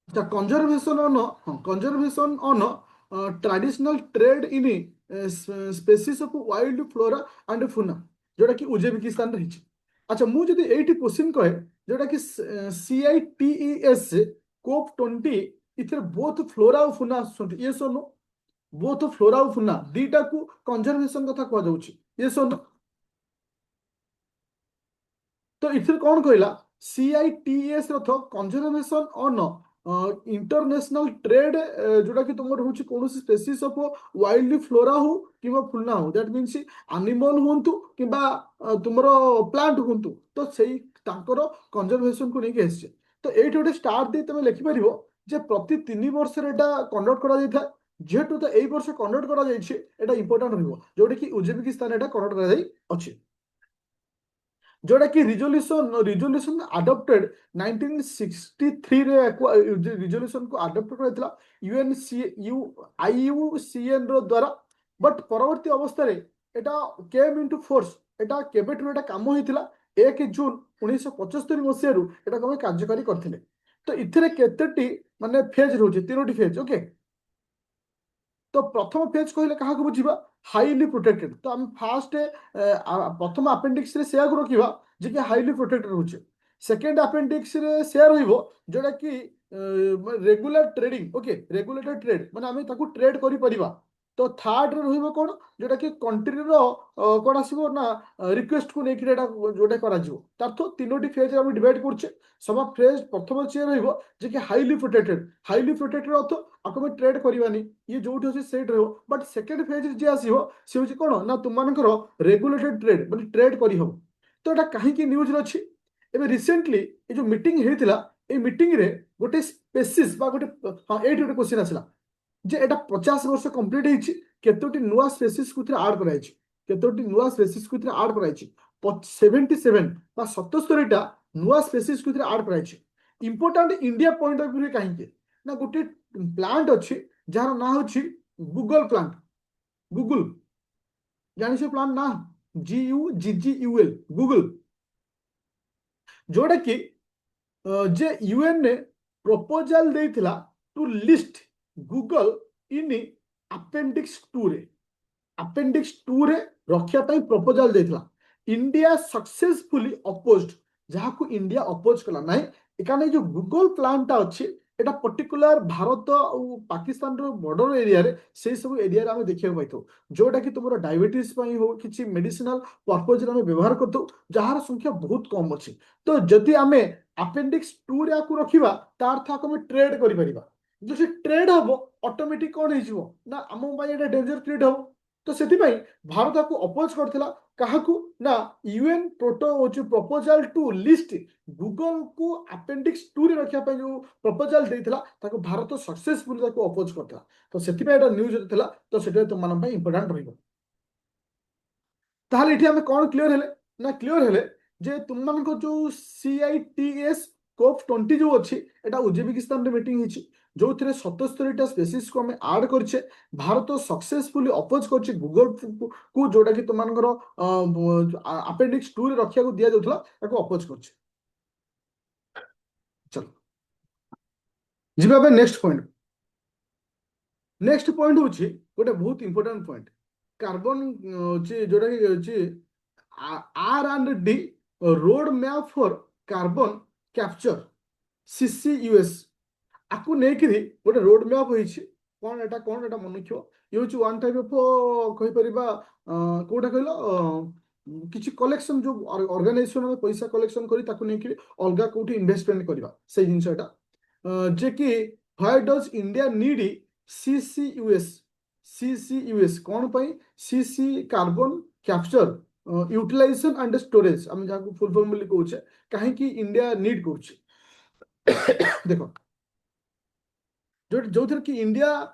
the conservation on traditional trade in species of wild flora and fauna जोटा कि उज्बेकिस्तान रही। अच्छा मु जदि एठी क्वेश्चन कहे जोटा कि CITES कोप 20 इथर बोथ फ्लोरा और फुना आसुंट ये सोनो बोथ फ्लोरा और फुना दीटा को कंजर्वेशन कथा कह जाउची ये सोनो। तो इथिर कौन कहला CITES Rath conservation on international trade जोटा कि तुम रोचे कौन स्पेसीस ऑफ वाइल्ड फ्लोरा हो कि फुलना हो दैट मीन्स एनिमल हुंतु कि तुम प्लांट हुंतु तो सही तांकर कंजर्वेशन को लेके आसे। तो ये गोटे स्टार दे तुम लिखिपर जे प्रति 3 वर्ष कंडक्ट करा जाता जेहेतु तो यही वर्ष कंडक्ट करा जाइए इंपोर्टेंट रहिबो जोटा कि उज्बेकिस्तान कंडक्ट करा जाई अछि जोटा कि रिजोल्यूशन अडॉप्टेड 1963 रे रिजोल्यूशन को अडॉप्ट कराइतला IUCN रो द्वारा बट परवर्ती अवस्था रे एटा केम इनटू फोर्स एटा केबेठु एटा काम होइतिला 1 जून 1975 मसिया रु एटा कमे कार्यकारी करथिले। तो इथिरे केतेटी माने फेज रहउचे 3टी फेज ओके। तो प्रथम फेज कहले कहा बुझा हाईली प्रोटेक्टेड तो आम फास्ट प्रथम अपेंडिक्स रे शेयर रखा जे कि हाईली प्रोटेक्टेड रोचे सेकेंड अपेंडिक्स रे शेयर रहिबो जोटा कि regular trading okay regulated trade माने आमे ताकू ट्रेड करि परिबा। तो थर्ड रे रहिबो कोन जोटा कि कंट्री रो कोन आसीबो ना रिक्वेस्ट को नेकी एटा जोटा करा जिवो तार तो तीनोटी फेज रे हम डिवाइड करछे सब फेज प्रथम चेयर रहिबो जे कि हाईली प्रोटेक्टेड अर्थ आको ट्रेड करबानी ये जो सेट रहो बट सेकेंड फेज जे आसीबो से होची कोन ना तुम मानकर रेगुलेटेड ट्रेड माने ट्रेड करि हो। तो एटा काहे न्यूज रे अछि एबे रिसेंटली ए जो मीटिंग हेतिला ए मीटिंग रे गोटे स्पेसिस बा गोटे हां एटी गोटे क्वेश्चन आसिला जे एटा 50 वर्ष कंप्लीट हेछि केतोटी नुवा स्पेसिस कुथरे ऐड कराइछि केतोटी नुवा स्पेसिस कुथरे ऐड कराइछि 77 बा 77 टा नुवा स्पेसिस कुथरे ऐड कराइछि। Important India point of view काहे के ना गोटे प्लांट अछि जार ना होछि गूगल प्लांट गूगल जानि से प्लांट ना GUGGUL गूगल जोटा कि जे यूएन ने प्रपोजल देथिला to list guggul in appendix 2 रे रखिया पई प्रपोजल देथिला इंडिया सक्सेसफुली अपोज्ड जहां इंडिया अपोज कला नाही एकाने जो गूगल प्लांट अच्छी एटा पर्टिकुलर भारत और पाकिस्तान रो बॉर्डर एरिया रे से सब एरिया रे हमें देखियो पाइतो जोटा कि तुमरो डायबिटीज पई हो किछि मेडिसिनल पर्पज रे हमें व्यवहार करतो जहार संख्या बहुत कम अछि। तो जदि हमें अपेंडिक्स 2 रे आकु रखिबा तार अर्थ आकु ट्रेड करि परिबा जो से ट्रेड हबो ऑटोमेटिक कोन हिजबो ना हम पई एटा डेंजर क्रिएट हबो। तो सेतिपई भारत को अपोज करथिला काहाकू ना यूएन प्रोटो होची प्रपोजल टू लिस्ट गूगल को अपेंडिक्स 2 रे रखिया पई जो प्रपोजल देथिला ताको भारत सक्सेसफुली ताको अपोज करथिला। तो सेतिपई एटा न्यूज थिला तो सेटा तुम मन पई इंपोर्टेंट रहिबो। ताहले इठी हमें कोन क्लियर हेले ना क्लियर हेले जे तुम मन को जो CITES कोप 20 जो अछि एटा उज्बेकिस्तान रे मीटिंग हिची जो थिरे 77 टा स्पेसिस को हमें ऐड करछे भारत सक्सेसफुली अपोज करछे गूगल को जोटा कि तुम मानकर अपेंडिक्स 2 रे रखिया को दिया जाउथला ताको अपोज करछे। चलो जिबा बे नेक्स्ट पॉइंट होची गोटे बहुत इंपोर्टेंट पॉइंट कार्बन जोटा कि R&D road map for carbon capture CCUS आपको नेकिरी गोटे रोड मैप होइछि कोन एटा मन रखियो ये होछि वन टाइप ऑफ कहि परिबा कोटा कहलो किछि कलेक्शन जो ऑर्गेनाइजेशन में पैसा कलेक्शन करी ताको नेकिरी अलगा कोठी इन्वेस्टमेंट करबा से जिंस एटा जे कि why does India need CCUS CCUS कौन पाई CC carbon capture utilisation and storage हम जहाँ फुल फॉर्म बोली कहूचे कहीं इंडिया नीड करुचे देखो जो थे कि India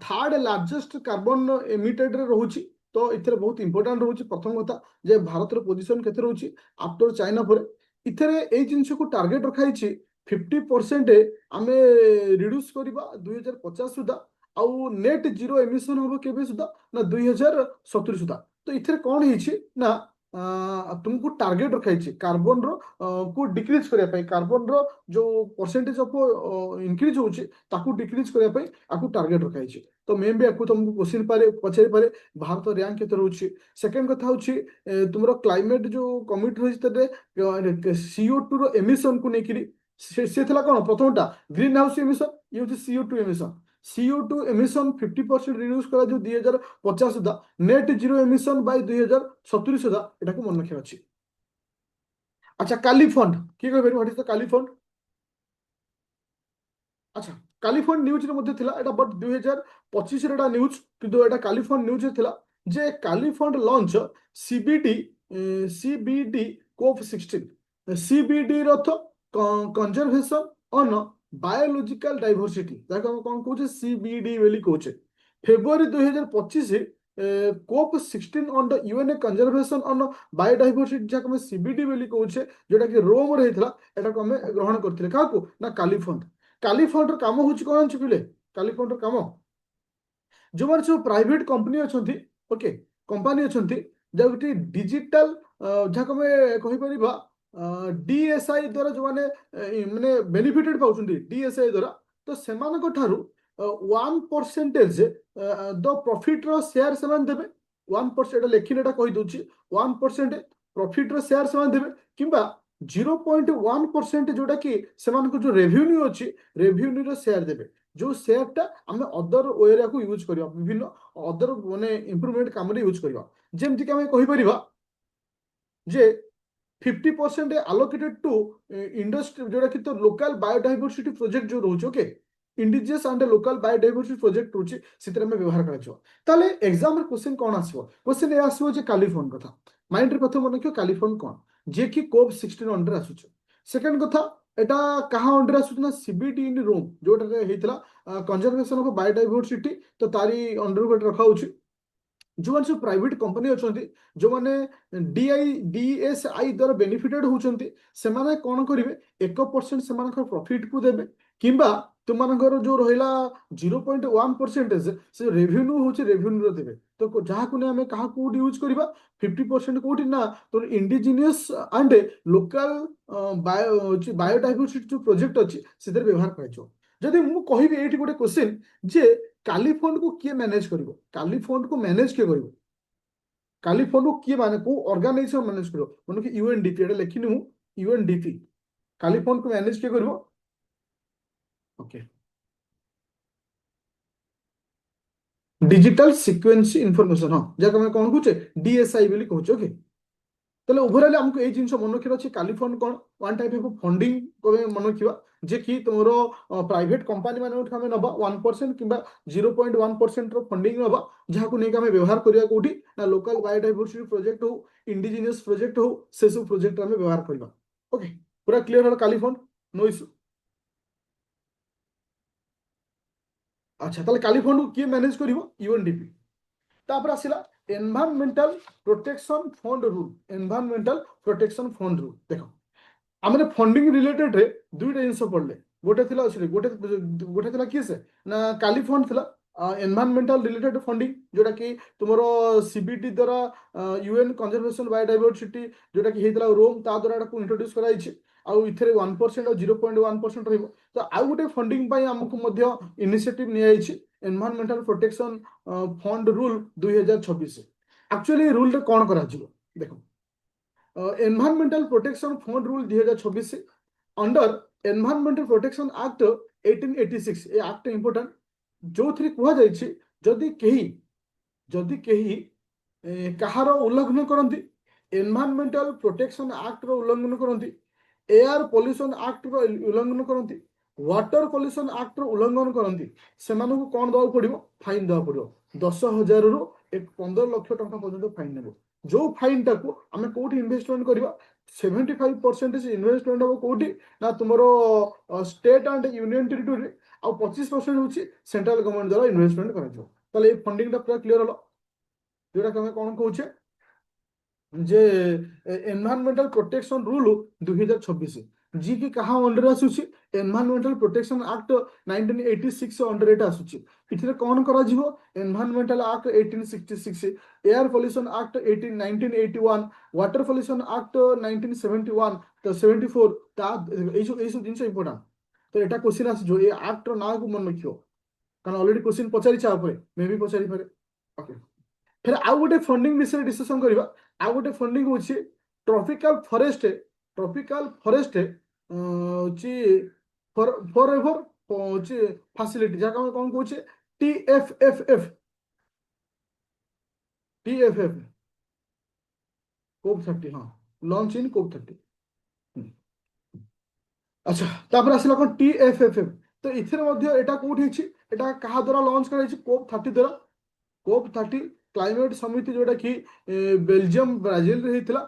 third largest carbon emitted रे रोचे तो इथे बहुत इंपोर्टेंट रोचे प्रथम कथा जे भारत पोजिशन केते रोचे आफ्टर चाइना पर इथे ए जिनस को टार्गेट रखाई 50% आमे रिड्यूस करबा 2050 सुधा आउ नेट जीरो एमिशन होबो केबे सुधा ना 2070 सुधा तो इथे कौन है ना तुमको टार्गेट रखाई कार्बन रो को डिक्रीज करने कार्बन रो जो परसेंटेज ऑफ इंक्रीज होची ताकू डिक्रीज करने आपको टार्गेट रखाई तो मे भी आपको तुमको क्वेश्चन पारे पचारि पारे भारत रैंक केते रहउची सेकंड कथा होची तुमरो क्लाइमेट जो कमिट रही तबे CO2 रो एमिशन को नेकिरी से थला कोन प्रथमटा ग्रीन हाउस एमिशन ये होची CO2 emission CO2 emission 50% reduce करा जो 2050 सुधा नेट जीरो एमिशन बाय 2070 सुधा एटा को मन रखिया अछि अच्छा काली फंड की कहबे what is the Kali fund अच्छा कालीफंड न्यूज रे मध्य थिला एटा बट 2025 रे एटा न्यूज किंतु एटा कालीफंड न्यूज रे थिला जे Cali fund launch CBD CBD COP 16 CBD रथ कंजर्वेशन ऑन बायोलॉजिकल डाइवर्सिटी जाको हम कोन कहूचे CBD वेली कहूचे February 2025 COP 16 on the UN conservation on biodiversity जाको हम CBD वेली कहूचे जेटा कि रोम रे हितला एटा को हम ग्रहण करथिले काको ना कालीफंड कालीफंड काम हूँ कौन पिले कालीफंड काम जो मैंने सब प्राइवेट कंपनी अच्छा ओके कंपनी अच्छा जो डिजिटल जहाँ कह DSI द्वारा जो मैंने माने बेनिफिटेड पाँच DSI द्वारा तो से 1% द प्रॉफिट रो शेयर से देवे 1% लिखिने कही दूची 1% प्रॉफिट रो शेयर से देवे किंबा 0.1% जोटा कि जो रेवेन्यू अच्छी रेवेन्यू रो शेयर देवे जो शेयर टा आम अदर वे को यूज करवा विभिन्न अदर माने इंप्रूवमेंट काम यूज करवा जेमती कि आम कहि परिबा जे 50% allocated to industry जोटा कि तो लोकल बायोडाइवर्सिटी प्रोजेक्ट जो रोचे okay indigenous and local biodiversity project रोचे सितरे में व्यवहार कराछो ताले एग्जाम रे क्वेश्चन कोन आसीबो क्वेश्चन ए आसीबो जे कालीफंड कथा माइंड रे प्रथम मन रखियो कालीफंड कोन जे कि कोप 16 अंडर आसुछ सेकंड कथा एटा कहा अंडर आसुछ ना CBD इन रोम जोटा रे हेतला कंजर्वेशन ऑफ बायोडाइवर्सिटी तो तारी अंडर गोट रखा होची जो मैंने सब प्राइवेट कंपनी अच्छा जो मैंने DSI द्वारा बेनिफिटेड होती से कौन करेंगे 1% से प्रॉफिट को देवे किंबा तुम जो रहा 0.1% से रेवेन्यू हूँ रेवेन्यू देवे तो जहाँ को आम क्या यूज करवा 50% कौटी ना तो इंडिजिनियस एंड लोकल बायोडाइवर्सिटी जो प्रोजेक्ट अच्छी से व्यवहार कर जदि मुझे कहबी ये गोटे क्वेश्चन जे काली फंड को किए मैनेज करिवो काली फंड को मैनेज किए करिवो काली फंड को किए माने को ऑर्गेनाइजेशन मैनेज करिवो माने कि UNDP एटा लिखिनि हूं UNDP काली फंड को मैनेज किए करिवो ओके डिजिटल सीक्वेंस इंफॉर्मेशन हां जाका मैं कोन कहूचे DSI बोली कहूचे ओके ताले ओवरऑल हमको ए जिंस मन रखिबा अछि काली फंड कोन वन टाइप ऑफ फंडिंग को मन रखिबा जे कि तुमरो प्राइवेट कंपनी माने उठा में नबा 1% किंबा 0.1% रो फंडिंग नबा जहा को नेका में व्यवहार करिया कोठी ना लोकल बायोडाइवर्सिटी प्रोजेक्ट हो इंडिजिनियस प्रोजेक्ट हो से सब प्रोजेक्ट में व्यवहार करबा ओके पूरा क्लियर हो काली फंड नो इशू अच्छा ताले काली फंड को किए मैनेज करिवो UNDP तापर आसिला environmental protection fund rule environmental protection fund rule देखो आमने फंडिंग रिलेटेड रे दुईटा जिनस पढ़ले गोटे थिला असली गोटे थिला किए से ना काली फंड थिला एनवायरमेंटल रिलेटेड फंडिंग जोटा कि तुमरो CBD द्वारा UN कंजर्वेशन बायोडाइवर्सिटी जोटा कि हेतला रोम ता द्वारा को इंट्रोड्यूस कराई छि आउ इथरे 1% और 0.1% रहइबो तो आउ गोटे फंडिंग पई हमकु मध्य इनिशिएटिव नि आइ छि environmental protection fund rule 2026 actually rule रे कोन करा जिवो देखो environmental protection fund rule 2026 under environmental protection act 1886 ए एक्ट इंपोर्टेंट जो थी कहुई जदि कहीं जदि कहीं कहार उल्लंघन करती एनवायरमेंटल प्रोटेक्शन एक्ट उल्लंघन करती एयर पॉल्यूशन एक्ट उल्लंघन करती वाटर पॉल्यूशन एक्ट उल्लंघन करती से कौन देवा पड़ो फाइन देवा पड़ो 10,000 रु 15 लाख टका पर्यटन फाइन ने जो फाइन टाक आम कौटी इन्वेस्टमेंट करवा 75% इन्वेस्टमेंट हम कौटी ना तुम स्टेट एंड यूनियन टेरिटोरी आ 25% हूँ सेंट्रल गवर्नमेंट द्वारा इन्वेस्टमेंट कर फंडिंग पूरा क्लीयर हल जोटा कि कौन कौचे जे एनवायरमेंटल प्रोटेक्शन रूल 2026 जी की कहा अंडर आसूची एनवायरमेंटल प्रोटेक्शन एक्ट 1986 अंडर एटा आसूची इथिरे कौन करा जीवो environmental act 1866 air pollution act 1981 water pollution act 1971 तो 74 ता ए सब जिंस इंपोर्टेंट तो एटा क्वेश्चन आसी जो ए एक्ट रो ना को मन रखियो कारण ऑलरेडी क्वेश्चन पचारि चा ऊपर मे भी पचारि पारे ओके फिर आउ गोटे फंडिंग विषय डिस्कशन करबा आउ गोटे फंडिंग होची ट्रॉपिकल फॉरेस्ट होची फॉर एवर होची फैसिलिटी जहाँ हम कौन कहूचे टीएफएफएफ टीएफएफ कोप 30 हाँ लॉन्च इन कोप 30 अच्छा तापर आसला कौन टीएफएफएफ तो इथिरे मध्य एटा कोठी छी एटा कहा द्वारा लॉन्च करा छी कोप 30 द्वारा कोप 30 क्लाइमेट समिति जोटा कि बेल्जियम ब्राजिल रे हितला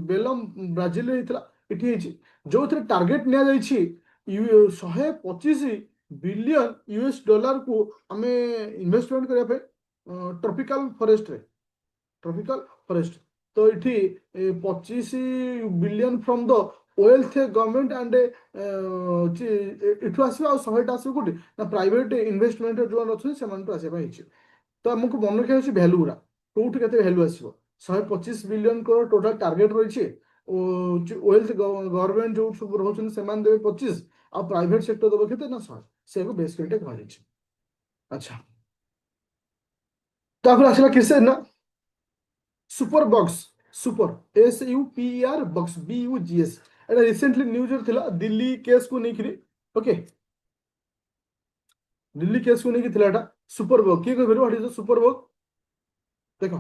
बेलम ब्राजिल रे हितला इठी हिची जो थे टार्गेट निया जाइछि 125 बिलियन यूएस डॉलर को आमे इन्वेस्टमेंट करिया पे ट्रॉपिकल फॉरेस्ट रे ट्रॉपिकल फॉरेस्ट तो इठी 25 billion from the wealth government and इठु आसीबा 100 आसीबा कोठी ना प्राइवेट इन्वेस्टमेंट जो अछि सेमान तो आसीबा हिची तो आमको मन रखा है भैल्यू गुड़ा कौट के भैल्यू आसो 125 बिलियन को टोटाल टार्गेट रही वेल्थ गवर्नमेंट जो सब रोचे से देवे 25 आ प्राइवेट सेक्टर देव के ना 100 से बेस करके कह अच्छा तापर आसला किसे ना super box super SUPER box BUGS एटा रिसेंटली न्यूज थिला दिल्ली केस को नहीं ओके दिल्ली केस को नहीं थिला सुपर बॉक्स किए कहबे what is the super box देख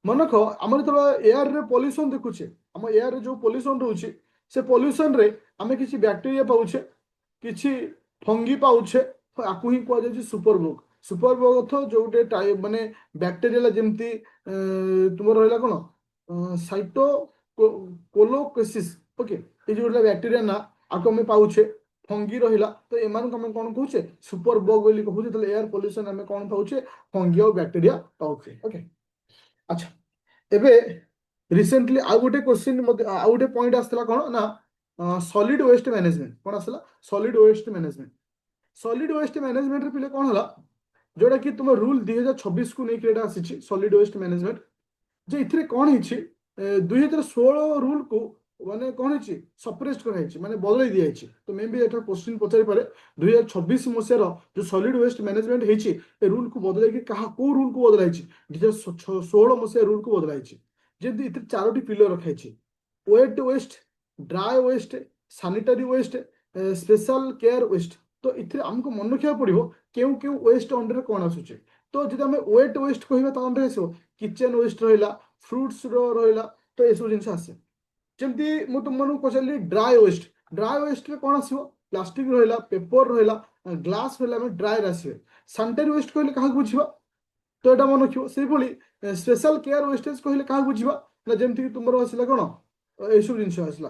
मन रख आम जो एयर रे पॉल्यूशन देखुचे आम एयर रे जो पॉल्यूशन रोचे से पॉल्यूशन रे आम किसी बैक्टेरिया पाउछे किसी फंगी पाउछे आपको ही कह जाए सुपर बग अर्थ जो टाइप माने बैक्टेरिया जमती तुम रहा कौन साइटो कोलोकेसिस ओके ये जो बैक्टेरिया ना आपको आम पाउछे फंगी रहा तो एम आम कौन कहे सुपर बग बोली कहूँ एयर पॉल्यूशन आम कौन पाउछे फंगी और बैक्टेरिया पाउछे ओके अच्छा एबे रिसेंटली आउ गोटे क्वेश्चन आउ गोटे पॉइंट आसला कौन ना सॉलिड वेस्ट मैनेजमेंट कौन आसला सॉलिड वेस्ट मैनेजमेंट रे पिले कौन हला जोटा कि तुम रूल 2026 को नहीं एटा आसी सॉलिड वेस्ट मैनेजमेंट जे इथिरे कौन हिची 2016 रूल को माने कौन हिची सप्रेस्ट कराइछि माने बदलै दियाइछि तो मे भी एटा क्वेश्चन पचारि पारे 2026 मसियार जो सॉलिड वेस्ट मैनेजमेंट हिची ए रूल को बदलै कि कहा को रूल को बदलाइछि 2016 मसिया रूल को बदलाइछि जेंति इथिरे चारोटी पिलर रखाइछि wet waste dry waste sanitary waste special care waste तो इथिरे हमको मन रखिया पड़िबो केउ केउ वेस्ट अंडर कौन आसुचे तो जदि हमें वेट वेस्ट कहबा त अंडर आसो किचन वेस्ट रहिला फ्रुट्स रहिला तो ये सब जिनस आसे जमती मु तुमको पचारि ड्राई वेस्ट रे कौन आसो प्लास्टिक रहिला पेपर रहिला ग्लास रहिला में ड्राई आसवे सैनिटरी वेस्ट कहले कहा बुझिबा तो एटा मन रखियो से भली स्पेशल केयर वेस्टेज कहले कहा बुझिबा ना जमती तुमरो आसिला कोन ए सब जिनस आसिला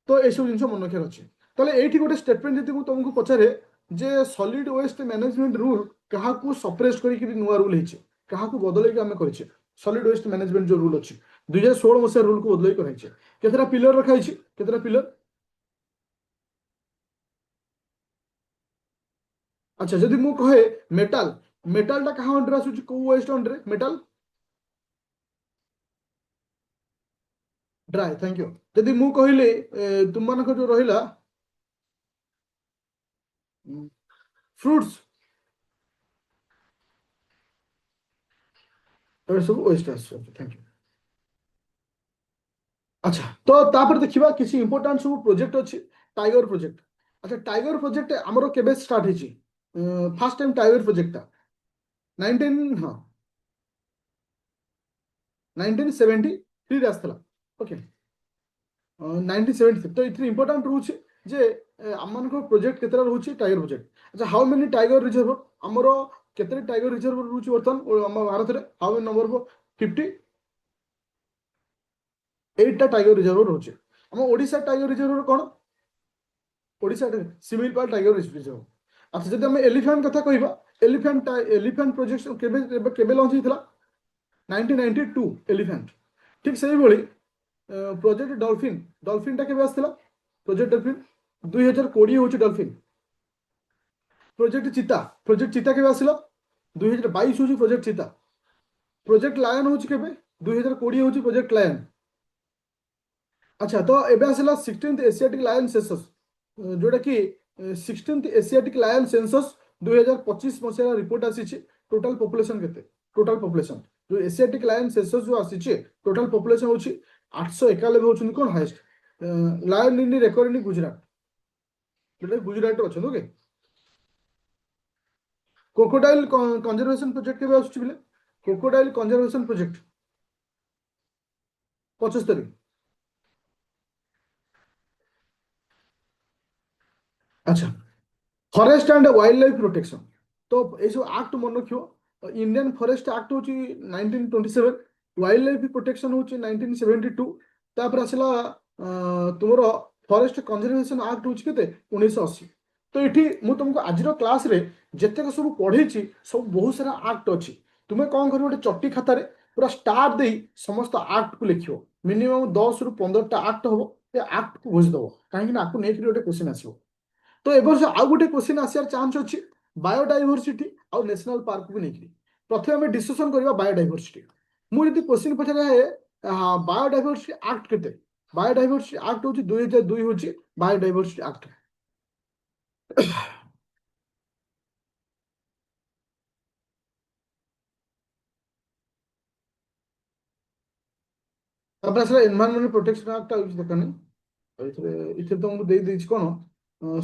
तो ये सब जिन मन रखार अच्छे ताले ये गोटे स्टेटमेंट जब तुमको पचारे जे सॉलिड वेस्ट मैनेजमेंट रूल क्या सप्रेस कर नुआ रूल है क्या बदल आम कर सॉलिड वेस्ट मैनेजमेंट जो रूल अच्छी 2016 मसीहा रूल को बदल कराई केतरा पिलर रखाई केतरा पिलर अच्छा जदि मु कहे मेटाल मेटाल टा कहाँ अंडर आसुची को वेस्ट अंडर मेटाल ड्राई थैंक यू जदि मु कहले तुम मान जो रहिला फ्रुट्स सब वेस्ट आस थैंक यू अच्छा तो तापर देखिबा किसी इंपोर्टेंट सब प्रोजेक्ट अछि टाइगर प्रोजेक्ट। अच्छा टाइगर प्रोजेक्ट हमरो केबे स्टार्ट हेची फर्स्ट टाइम टाइगर प्रोजेक्ट 19 हाँ 1973 ରେ ଆସିଥିଲା ଓକେ 1973 ତ ଏଥିରେ ଇମ୍ପୋର୍ଟାଣ୍ଟ ରହୁଛି ଯେ ଆମମାନଙ୍କ ପ୍ରୋଜେକ୍ଟ କେତେଟା ରହୁଛି ଟାଇଗର ପ୍ରୋଜେକ୍ଟ। ଆଚ୍ଛା ହାଉ ମେନି ଟାଇଗର ରିଜର୍ଭର ଆମର କେତେ ଟାଇଗର ରିଜର୍ଭର ରହୁଛି ବର୍ତ୍ତମାନ ଆମ ଭାରତରେ ହାଉ ମେନି ନମ୍ବର 58ଟା ଟାଇଗର ରିଜର୍ଭର ରହୁଛି। ଆମ ଓଡ଼ିଶା ଟାଇଗର ରିଜର୍ଭର କ'ଣ ଓଡ଼ିଶା ଶିମିଳିପାଳ ଟାଇଗର ରିଜର୍ଭ। ଆଚ୍ଛା ଯଦି ଆମେ ଏଲିଫ୍ୟାଣ୍ଟ କଥା କହିବା ଏଲିଫ୍ୟାଣ୍ଟ ପ୍ରୋଜେକ୍ଟ କେବେ ଲଞ୍ଚ ହେଇଥିଲା 1992 ଏଲିଫ୍ୟାଣ୍ଟ। ଠିକ୍ ସେଇଭଳି ପ୍ରୋଜେକ୍ଟ ଡଲଫିନ୍ ଡଲଫିନ୍ଟା କେବେ ଆସିଥିଲା ପ୍ରୋଜେକ୍ଟ ଡଲଫିନ୍ 2020 ହେଉଛି ଡଲଫିନ୍। ପ୍ରୋଜେକ୍ଟ ଚିତା କେବେ ଆସିଲା 2022 ହେଉଛି ପ୍ରୋଜେକ୍ଟ ଚିତା। ପ୍ରୋଜେକ୍ଟ ଲାୟନ ହେଉଛି କେବେ 2020 ହେଉଛି ପ୍ରୋଜେକ୍ଟ ଲାୟନ। ଆଚ୍ଛା ତ ଏବେ ଆସିଲା 16th ଏସିଆଟିକ୍ ଲାୟନ ସେନ୍ସସ୍ ଯୋଉଟା କି 16th ଏସିଆଟିକ୍ ଲାୟନ ସେନ୍ସସ୍ 2025 ମସିହାର ରିପୋର୍ଟ ଆସିଛି। ଟୋଟାଲ ପପୁଲେସନ କେତେ ଟୋଟାଲ ପପୁଲେସନ जो एशियाटिक लायन सेंसस जो आसी टोटल पॉपुलेशन होची 891 होचुन कोन हाईएस्ट लायन इन रेकॉर्ड इन गुजरात जोटा गुजरात रे अछन ओके। क्रोकोडाइल कंजर्वेशन प्रोजेक्ट के आसुची बिले क्रोकोडाइल कंजर्वेशन प्रोजेक्ट 75। अच्छा forest and wild life protection तो ये सब एक्ट मन रखियो इंडियन फॉरेस्ट एक्ट होची 1927 वाइल्ड लाइफ प्रोटेक्शन होची 1972 तापर आसला तुमर फॉरेस्ट कंजर्वेशन एक्ट होची केते 1980। तो ये मु तुमको आज क्लास रे जेतेक सब पढ़ी सब बहुत सारा एक्ट अच्छी तुम्हें कौन कर गोटे चट्टी खातार पूरा स्टार दे समस्त एक्ट को लिखियो मिनिमम 10 रु 15टा एक्ट हम एक्ट को बुझीदेव कहीं आपको नहीं गोटे क्वेश्चन आसो। तो ए वर्ष आउ गोटे क्वेश्चन आसार चान्स अच्छी बायोडाइवर्सिटी आउ नेशनल पार्क को लेकिन प्रथम आम डिस्कसन करवा बायोडाइवर्सिटी मुझे क्वेश्चन पचारे बायोडाइवर्सिटी एक्ट केते बायोडाइवर्सिटी एक्ट हूँ 2002 हूँ बायोडाइवर्सिटी एक्ट। ତାପରେ ଆସିଲା ଏନଭାୟରନମେଣ୍ଟ ପ୍ରୋଟେକ୍ସନ ଆକ୍ଟ ଆଉ କିଛି ଦରକାର ନାହିଁ। ଏଥିରେ ତ ମୁଁ ଦେଇଦେଇଛି କ'ଣ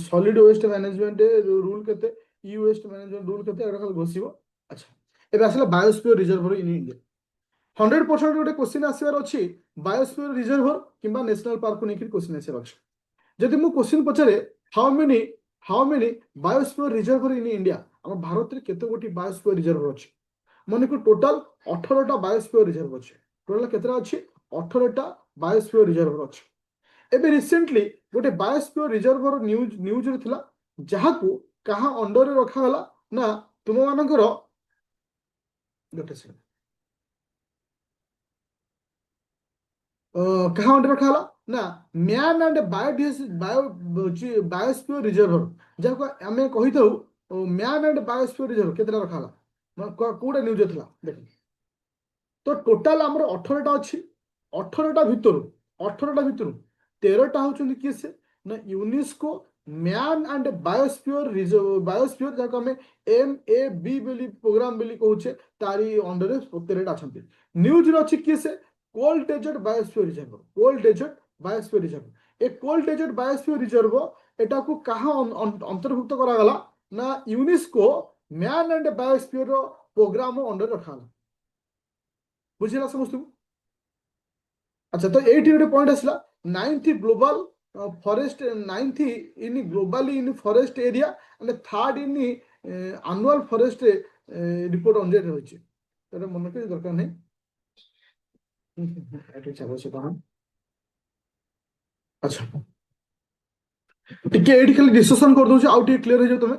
ସଲିଡ ୱେଷ୍ଟ ମ୍ୟାନେଜମେଣ୍ଟ ରୁଲ କେତେ ଇ ୱେଷ୍ଟ ମ୍ୟାନେଜମେଣ୍ଟ ରୁଲ କେତେ ଏଗୁଡ଼ା ଖାଲି ଘୋଷିବ। ଆଚ୍ଛା ଏବେ ଆସିଲା ବାୟୋସ୍ଫିୟର ରିଜର୍ଭର ଇନ୍ ଇଣ୍ଡିଆ 100% ଗୋଟେ କ୍ୱେଶ୍ଚିନ୍ ଆସିବାର ଅଛି ବାୟୋସ୍ଫିୟର ରିଜର୍ଭର କିମ୍ବା ନ୍ୟାସନାଲ ପାର୍କକୁ ନେଇକି କ୍ୱେଶ୍ଚିନ୍ ଆସିବାର ଅଛି। ଯଦି ମୁଁ କ୍ୱେଶ୍ଚିନ୍ ପଚାରେ ହାଉ ମେନି ବାୟୋସ୍ଫିୟର ରିଜର୍ଭର ଇନ୍ ଇଣ୍ଡିଆ ଆମ ଭାରତରେ କେତେ ଗୋଟି ବାୟୋସ୍ଫିୟର ରିଜର୍ଭର ଅଛି ମନେକୁ ଟୋଟାଲ 18ଟା ବାୟୋସ୍ଫିୟର ରିଜର୍ଭ ଅଛି। ଟୋଟାଲ କେତେଟା ଅଛି 18ଟା ବାୟୋସ୍ଫିୟର ରିଜର୍ଭର ଅଛି। ଏବେ ରିसेंटली गोटे बायोस्फीयर रिजर्वर न्यूज रे थिला जहाकू कहा अंडर रे रखा हला ना तुम मानकर गोटे से कहा अंडर रखा हला ना मैन एंड बायोस्फीयर रिजर्वर जहाको आमे कहि थाउ मैन एंड बायोस्फीयर रिजर्वर केतला रखा हला कोडा न्यूज थिला देख तो टोटाल हमर 18टा अछि 18टा भितर 13टा होचुंदी किए से ना UNESCO man and biosphere reserve biosphere जाको हमें MAB बोली प्रोग्राम बोली कहूचे तारी अंडर 13टा अछंती। न्यूज रे अछि किए से कोल्ड डेजर्ट बायोस्फीयर रिजर्व ए कोल्ड डेजर्ट बायोस्फीयर रिजर्व एटा को कहा अंतर्भुक्त करा गला ना UNESCO man and biosphere programme under रखा गला बुझिला समस्त। अच्छा तो एटी गोटे पॉइंट आसला 9th global forest 9th in globally in forest area and 3rd in annual forest report on रही है मन के दरकार नहीं। अच्छा टिके एटी खाली डिस्कशन कर दउछ आउ टिके क्लियर हो जाओ तमे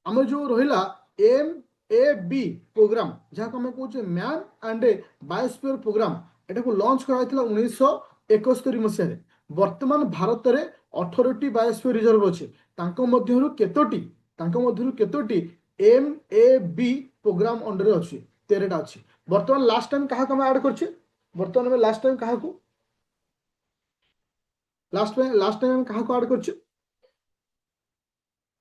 हमर जो रहिला MAB प्रोग्राम जहाँ को हमें कहूँ मैन एंड बायोस्फीयर प्रोग्राम एटा को लॉन्च करा 1971 मसीह वर्तमान भारत में 18टी बायोस्फीयर रिजर्व अच्छे केतोटी MAB प्रोग्राम अंडर अच्छी 13टा अच्छी। वर्तमान लास्ट टाइम क्या ऐड कर वर्तमान में लास्ट टाइम क्या लास्ट टाइम क्या ऐड कर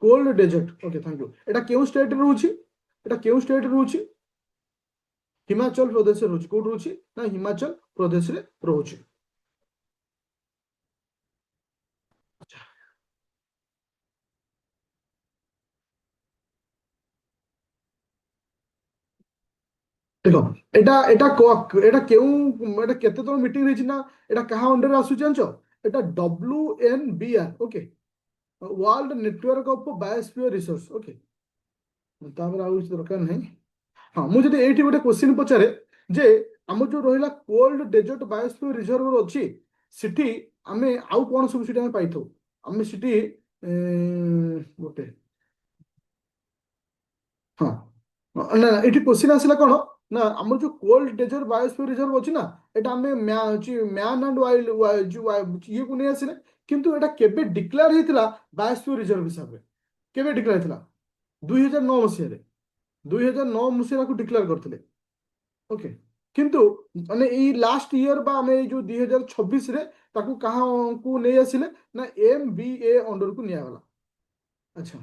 cold desert okay thank you एटा केउ स्टेट रहउची एटा केउ स्टेट रहउची हिमाचल प्रदेश रहउची कोड रहउची ना हिमाचल प्रदेश रे रहउची। ଦେଖ ଏଟା ଏଟା ଏଟା କେତେତମ ମିଟିଂ ହେଇଛି ନା ଏଟା କାହା ଅଣ୍ଡରରେ ଆସୁଛି ଜାଣିଛ? ଏଟା WNBR, okay, world network of biosphere resource, okay. ତାପରେ ଆଉ କିଛି ଦରକାର ନାହିଁ। ହଁ, ମୁଁ ଯଦି ଏଇଠି ଗୋଟେ କ୍ୱେଶ୍ଚିନ୍ ପଚାରେ ଯେ ଆମର ଯୋଉ ରହିଲା କୋଲ୍ଡ ଡେଜର୍ଟ ବାୟୋସ୍ଫିୟର ରିଜର୍ଭର ଅଛି, ସେଠି ଆମେ ଆଉ କଣ ସବୁ ସେଠି ଆମେ ପାଇଥାଉ? ଆମେ ସେଠି ଗୋଟେ, ହଁ, ନା ନା, ଏଠି କ୍ୱେଶ୍ଚିନ୍ ଆସିଲା କଣ ନା ଆମର ଯୋଉ କୋଲ୍ଡ ଡେଜର୍ଟ ବାୟୋସ୍ଫିୟର ରିଜର୍ଭ ଅଛି ନା, ଏଟା ଆମେ ମ୍ୟାନ୍ ଆଣ୍ଡ ୱାଇଲ୍ଡ ଇଏକୁ ନେଇ ଆସିଲେ, କିନ୍ତୁ ଏଟା କେବେ ଡିକ୍ଲେୟାର ହେଇଥିଲା ବାୟୋସ୍ଫିୟର ରିଜର୍ଭ ହିସାବରେ? କେବେ ଡିକ୍ଲେୟାର ହେଇଥିଲା? 2009 ମସିହାରେ। 2009 ମସିହାକୁ ଡିକ୍ଲେୟାର କରିଥିଲେ, ଓକେ। କିନ୍ତୁ ମାନେ ଏଇ ଲାଷ୍ଟ ଇୟର ବା ଆମେ ଏଇ ଯୋଉ 2026ରେ ତାକୁ କାହାକୁ ନେଇ ଆସିଲେ ନା MBA ଅଣ୍ଡରକୁ ନିଆଗଲା। ଆଚ୍ଛା,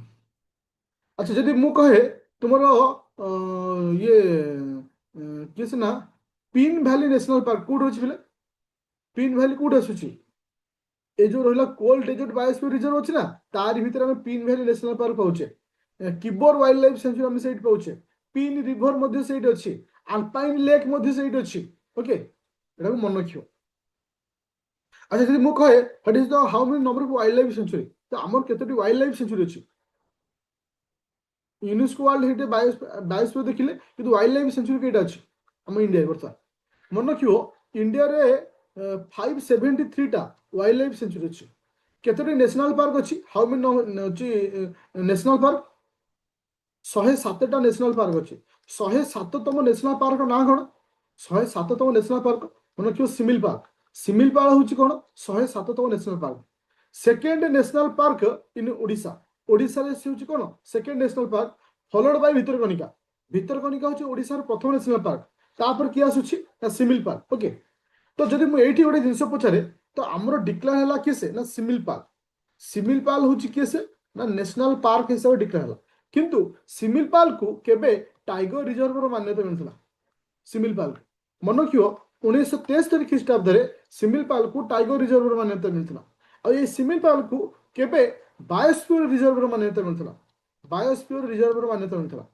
ଆଚ୍ଛା, ଯଦି ମୁଁ କହେ ତୁମର ଇଏ କିଏ ସିନା ପିନ୍ ଭ୍ୟାଲି ନ୍ୟାସନାଲ ପାର୍କ କୋଉଠି ଅଛି ବୋଲେ? ପିନ୍ ଭ୍ୟାଲି କୋଉଠି ଆସୁଛି? ଏ ଯୋଉ ରହିଲା କୋଲ୍ଡ ଡେଜର୍ଟ ବାୟୋସ୍ଫିୟର ରିଜର୍ଭ ଅଛି ନା, ତାରି ଭିତରେ ଆମେ ପିନ୍ ଭ୍ୟାଲି ନ୍ୟାସନାଲ ପାର୍କ ପାଉଛେ। କିବୋର ୱାଇଲ୍ଡ ଲାଇଫ ସେଞ୍ଚୁରୀ ଆମେ ସେଇଠି ପାଉଛେ। ପିନ୍ ରିଭର ମଧ୍ୟ ସେଇଠି ଅଛି। ଆଲପାଇନ ଲେକ୍ ମଧ୍ୟ ସେଇଠି ଅଛି, ଓକେ। ଏଟାକୁ ମନେ ରଖିବ। ଆଚ୍ଛା, ଯଦି ମୁଁ କହେ what is the how many number of wild life sanctuary, ତ ଆମର କେତୋଟି ୱାଇଲ୍ଡ ଲାଇଫ ସେଞ୍ଚୁରୀ ଅଛି? ୟୁନେସ୍କୋ ୱାର୍ଲଡ ହେରିଟେଜ ବାୟୋସ୍ଫିୟର ଦେଖିଲେ, କିନ୍ତୁ ୱାଇଲ୍ଡ ଲାଇଫ ସେଞ୍ଚୁରୀ କେଇଟା ଅଛି ଆମ ଇଣ୍ଡିଆରେ ବର୍ତ୍ତମାନ? ମନେ ରଖିବ, ଇଣ୍ଡିଆରେ 573ଟା ୱାଇଲ୍ଡ ଲାଇଫ ସେଞ୍ଚୁରୀ ଅଛି। କେତୋଟି ନ୍ୟାସନାଲ ପାର୍କ ଅଛି? ହାଉ ମେନି ଅଛି ନ୍ୟାସନାଲ ପାର୍କ? 107ଟା ନ୍ୟାସନାଲ ପାର୍କ ଅଛି। 107ତମ ନ୍ୟାସନାଲ ପାର୍କ ନାଁ କଣ? 107ତମ ନ୍ୟାସନାଲ ପାର୍କ ମନେ ରଖିବ, ସିମିଲ ପାର୍କ। ସିମିଲ ପାଳ ହଉଛି କଣ? 107ତମ national park. Second national park in Odisha. ଓଡ଼ିଶାରେ ସେ ହଉଛି କଣ? Second national park, followed by Bhitarkanika. Bhitarkanika ହଉଛି ଓଡ଼ିଶାର ପ୍ରଥମ ନ୍ୟାସନାଲ ପାର୍କ। ତାପରେ କିଏ ଆସୁଛି ନା ସିମିଲ ପାର୍କ, ଓକେ। ତ ଯଦି ମୁଁ ଏଇଠି ଗୋଟେ ଜିନିଷ ପଚାରେ, ତ ଆମର ଡିକ୍ଲେୟାର ହେଲା କିଏ ସେ ନା ସିମିଲ ପାର୍କ। ସିମିଲ ପାଲ ହଉଛି କିଏ ସେ ନା ନ୍ୟାସନାଲ ପାର୍କ ହିସାବରେ ଡିକ୍ଲେୟାର ହେଲା। କିନ୍ତୁ ସିମିଲ ପାଲକୁ କେବେ ଟାଇଗର ରିଜର୍ଭର ମାନ୍ୟତା ମିଳିଥିଲା? ସିମିଲ ପାଲ ମନେ ରଖିବ, 1973 ଖ୍ରୀଷ୍ଟାବ୍ଦରେ ସିମିଲ ପାଲକୁ ଟାଇଗର ରିଜର୍ଭର ମାନ୍ୟତା ମିଳିଥିଲା। ଆଉ ଏଇ ସିମିଲ ପାଲକୁ କେବେ ବାୟୋସ୍ଫିୟର ରିଜର୍ଭର ମାନ୍ୟତା ମିଳିଥିଲା? ବାୟୋସ୍ଫିୟର ରିଜର୍ଭର ମାନ୍ୟତା ମିଳିଥିଲା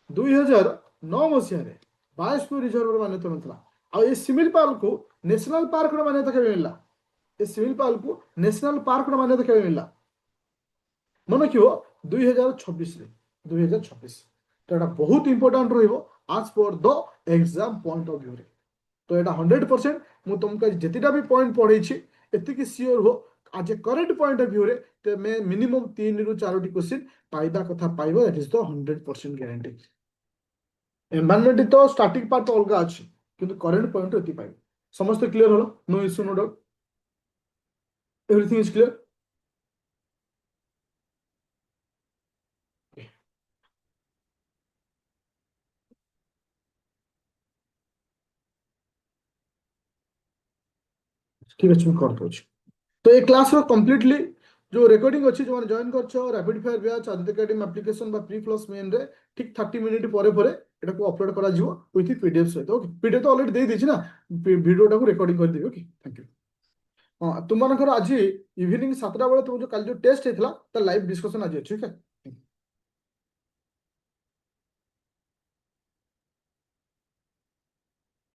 2009 ମସିହାରେ। ବାୟୋସ୍ଫିୟର ରିଜର୍ଭର ମାନ୍ୟତା ମିଳିଥିଲା। ଆଉ ଏଇ ସିମିଲ ପାଲକୁ ନ୍ୟାସନାଲ ପାର୍କର ମାନ୍ୟତା କେବେ ମିଳିଲା? ଏ ସିମିଲ ପାଲକୁ ନ୍ୟାସନାଲ ପାର୍କର ମାନ୍ୟତା କେବେ ମିଳିଲା? ମନେ ରଖିବ, 2026ରେ। 2026, ତ ଏଟା ବହୁତ ଇମ୍ପୋର୍ଟାଣ୍ଟ ରହିବ ଆଜ୍ ପର ଦ ଏକ୍ସାମ ପଏଣ୍ଟ ଅଫ ଭ୍ୟୁରେ। ତ ଏଟା 100% ମୁଁ ତୁମକୁ ଆଜି ଯେତେଟା ବି ପଏଣ୍ଟ ପଢେଇଛି, ଏତିକି ସିଓର ହୁଅ ଆଜ ଏ କରେକ୍ଟ ପଏଣ୍ଟ ଅଫ ଭ୍ୟୁରେ ତମେ ମିନିମମ୍ 3ରୁ 4ଟି କ୍ୱେଶ୍ଚିନ୍ ପାଇବା କଥା ପାଇବ। That is the 100% guarantee. Environment ତ ଷ୍ଟାଟିକ ପାର୍ଟ ତ ଅଲଗା ଅଛି, କିନ୍ତୁ କରେଣ୍ଟ ପଏଣ୍ଟ ଏତିକି ପାଇବ। ସମସ୍ତେ କ୍ଲିୟର ହଲ? No issue, no doubt, everything is clear? ठीक ଅଛି, ମୁଁ କରିଦେଉଛି। ତ ଏ କ୍ଲାସର କମ୍ପ୍ଲିଟଲି जो रेकर्डिंग अच्छी जो जॉइन कर rapid fire batch Aditya academy application pre plus main रे ठीक 30 मिनिट परे परे एटा को अपलोड करा जिवो विथ पीडीएफ सहित, ओके। पीडीएफ तो ऑलरेडी दे देछि ना, वीडियो टा को रिकॉर्डिंग कर देबी, ओके। Thank you. हां, तुम मानकर आज इवनिंग 7टा बेले तुम जो कल जो टेस्ट हेतला ता लाइव डिस्कशन आज अछि, ठीक है।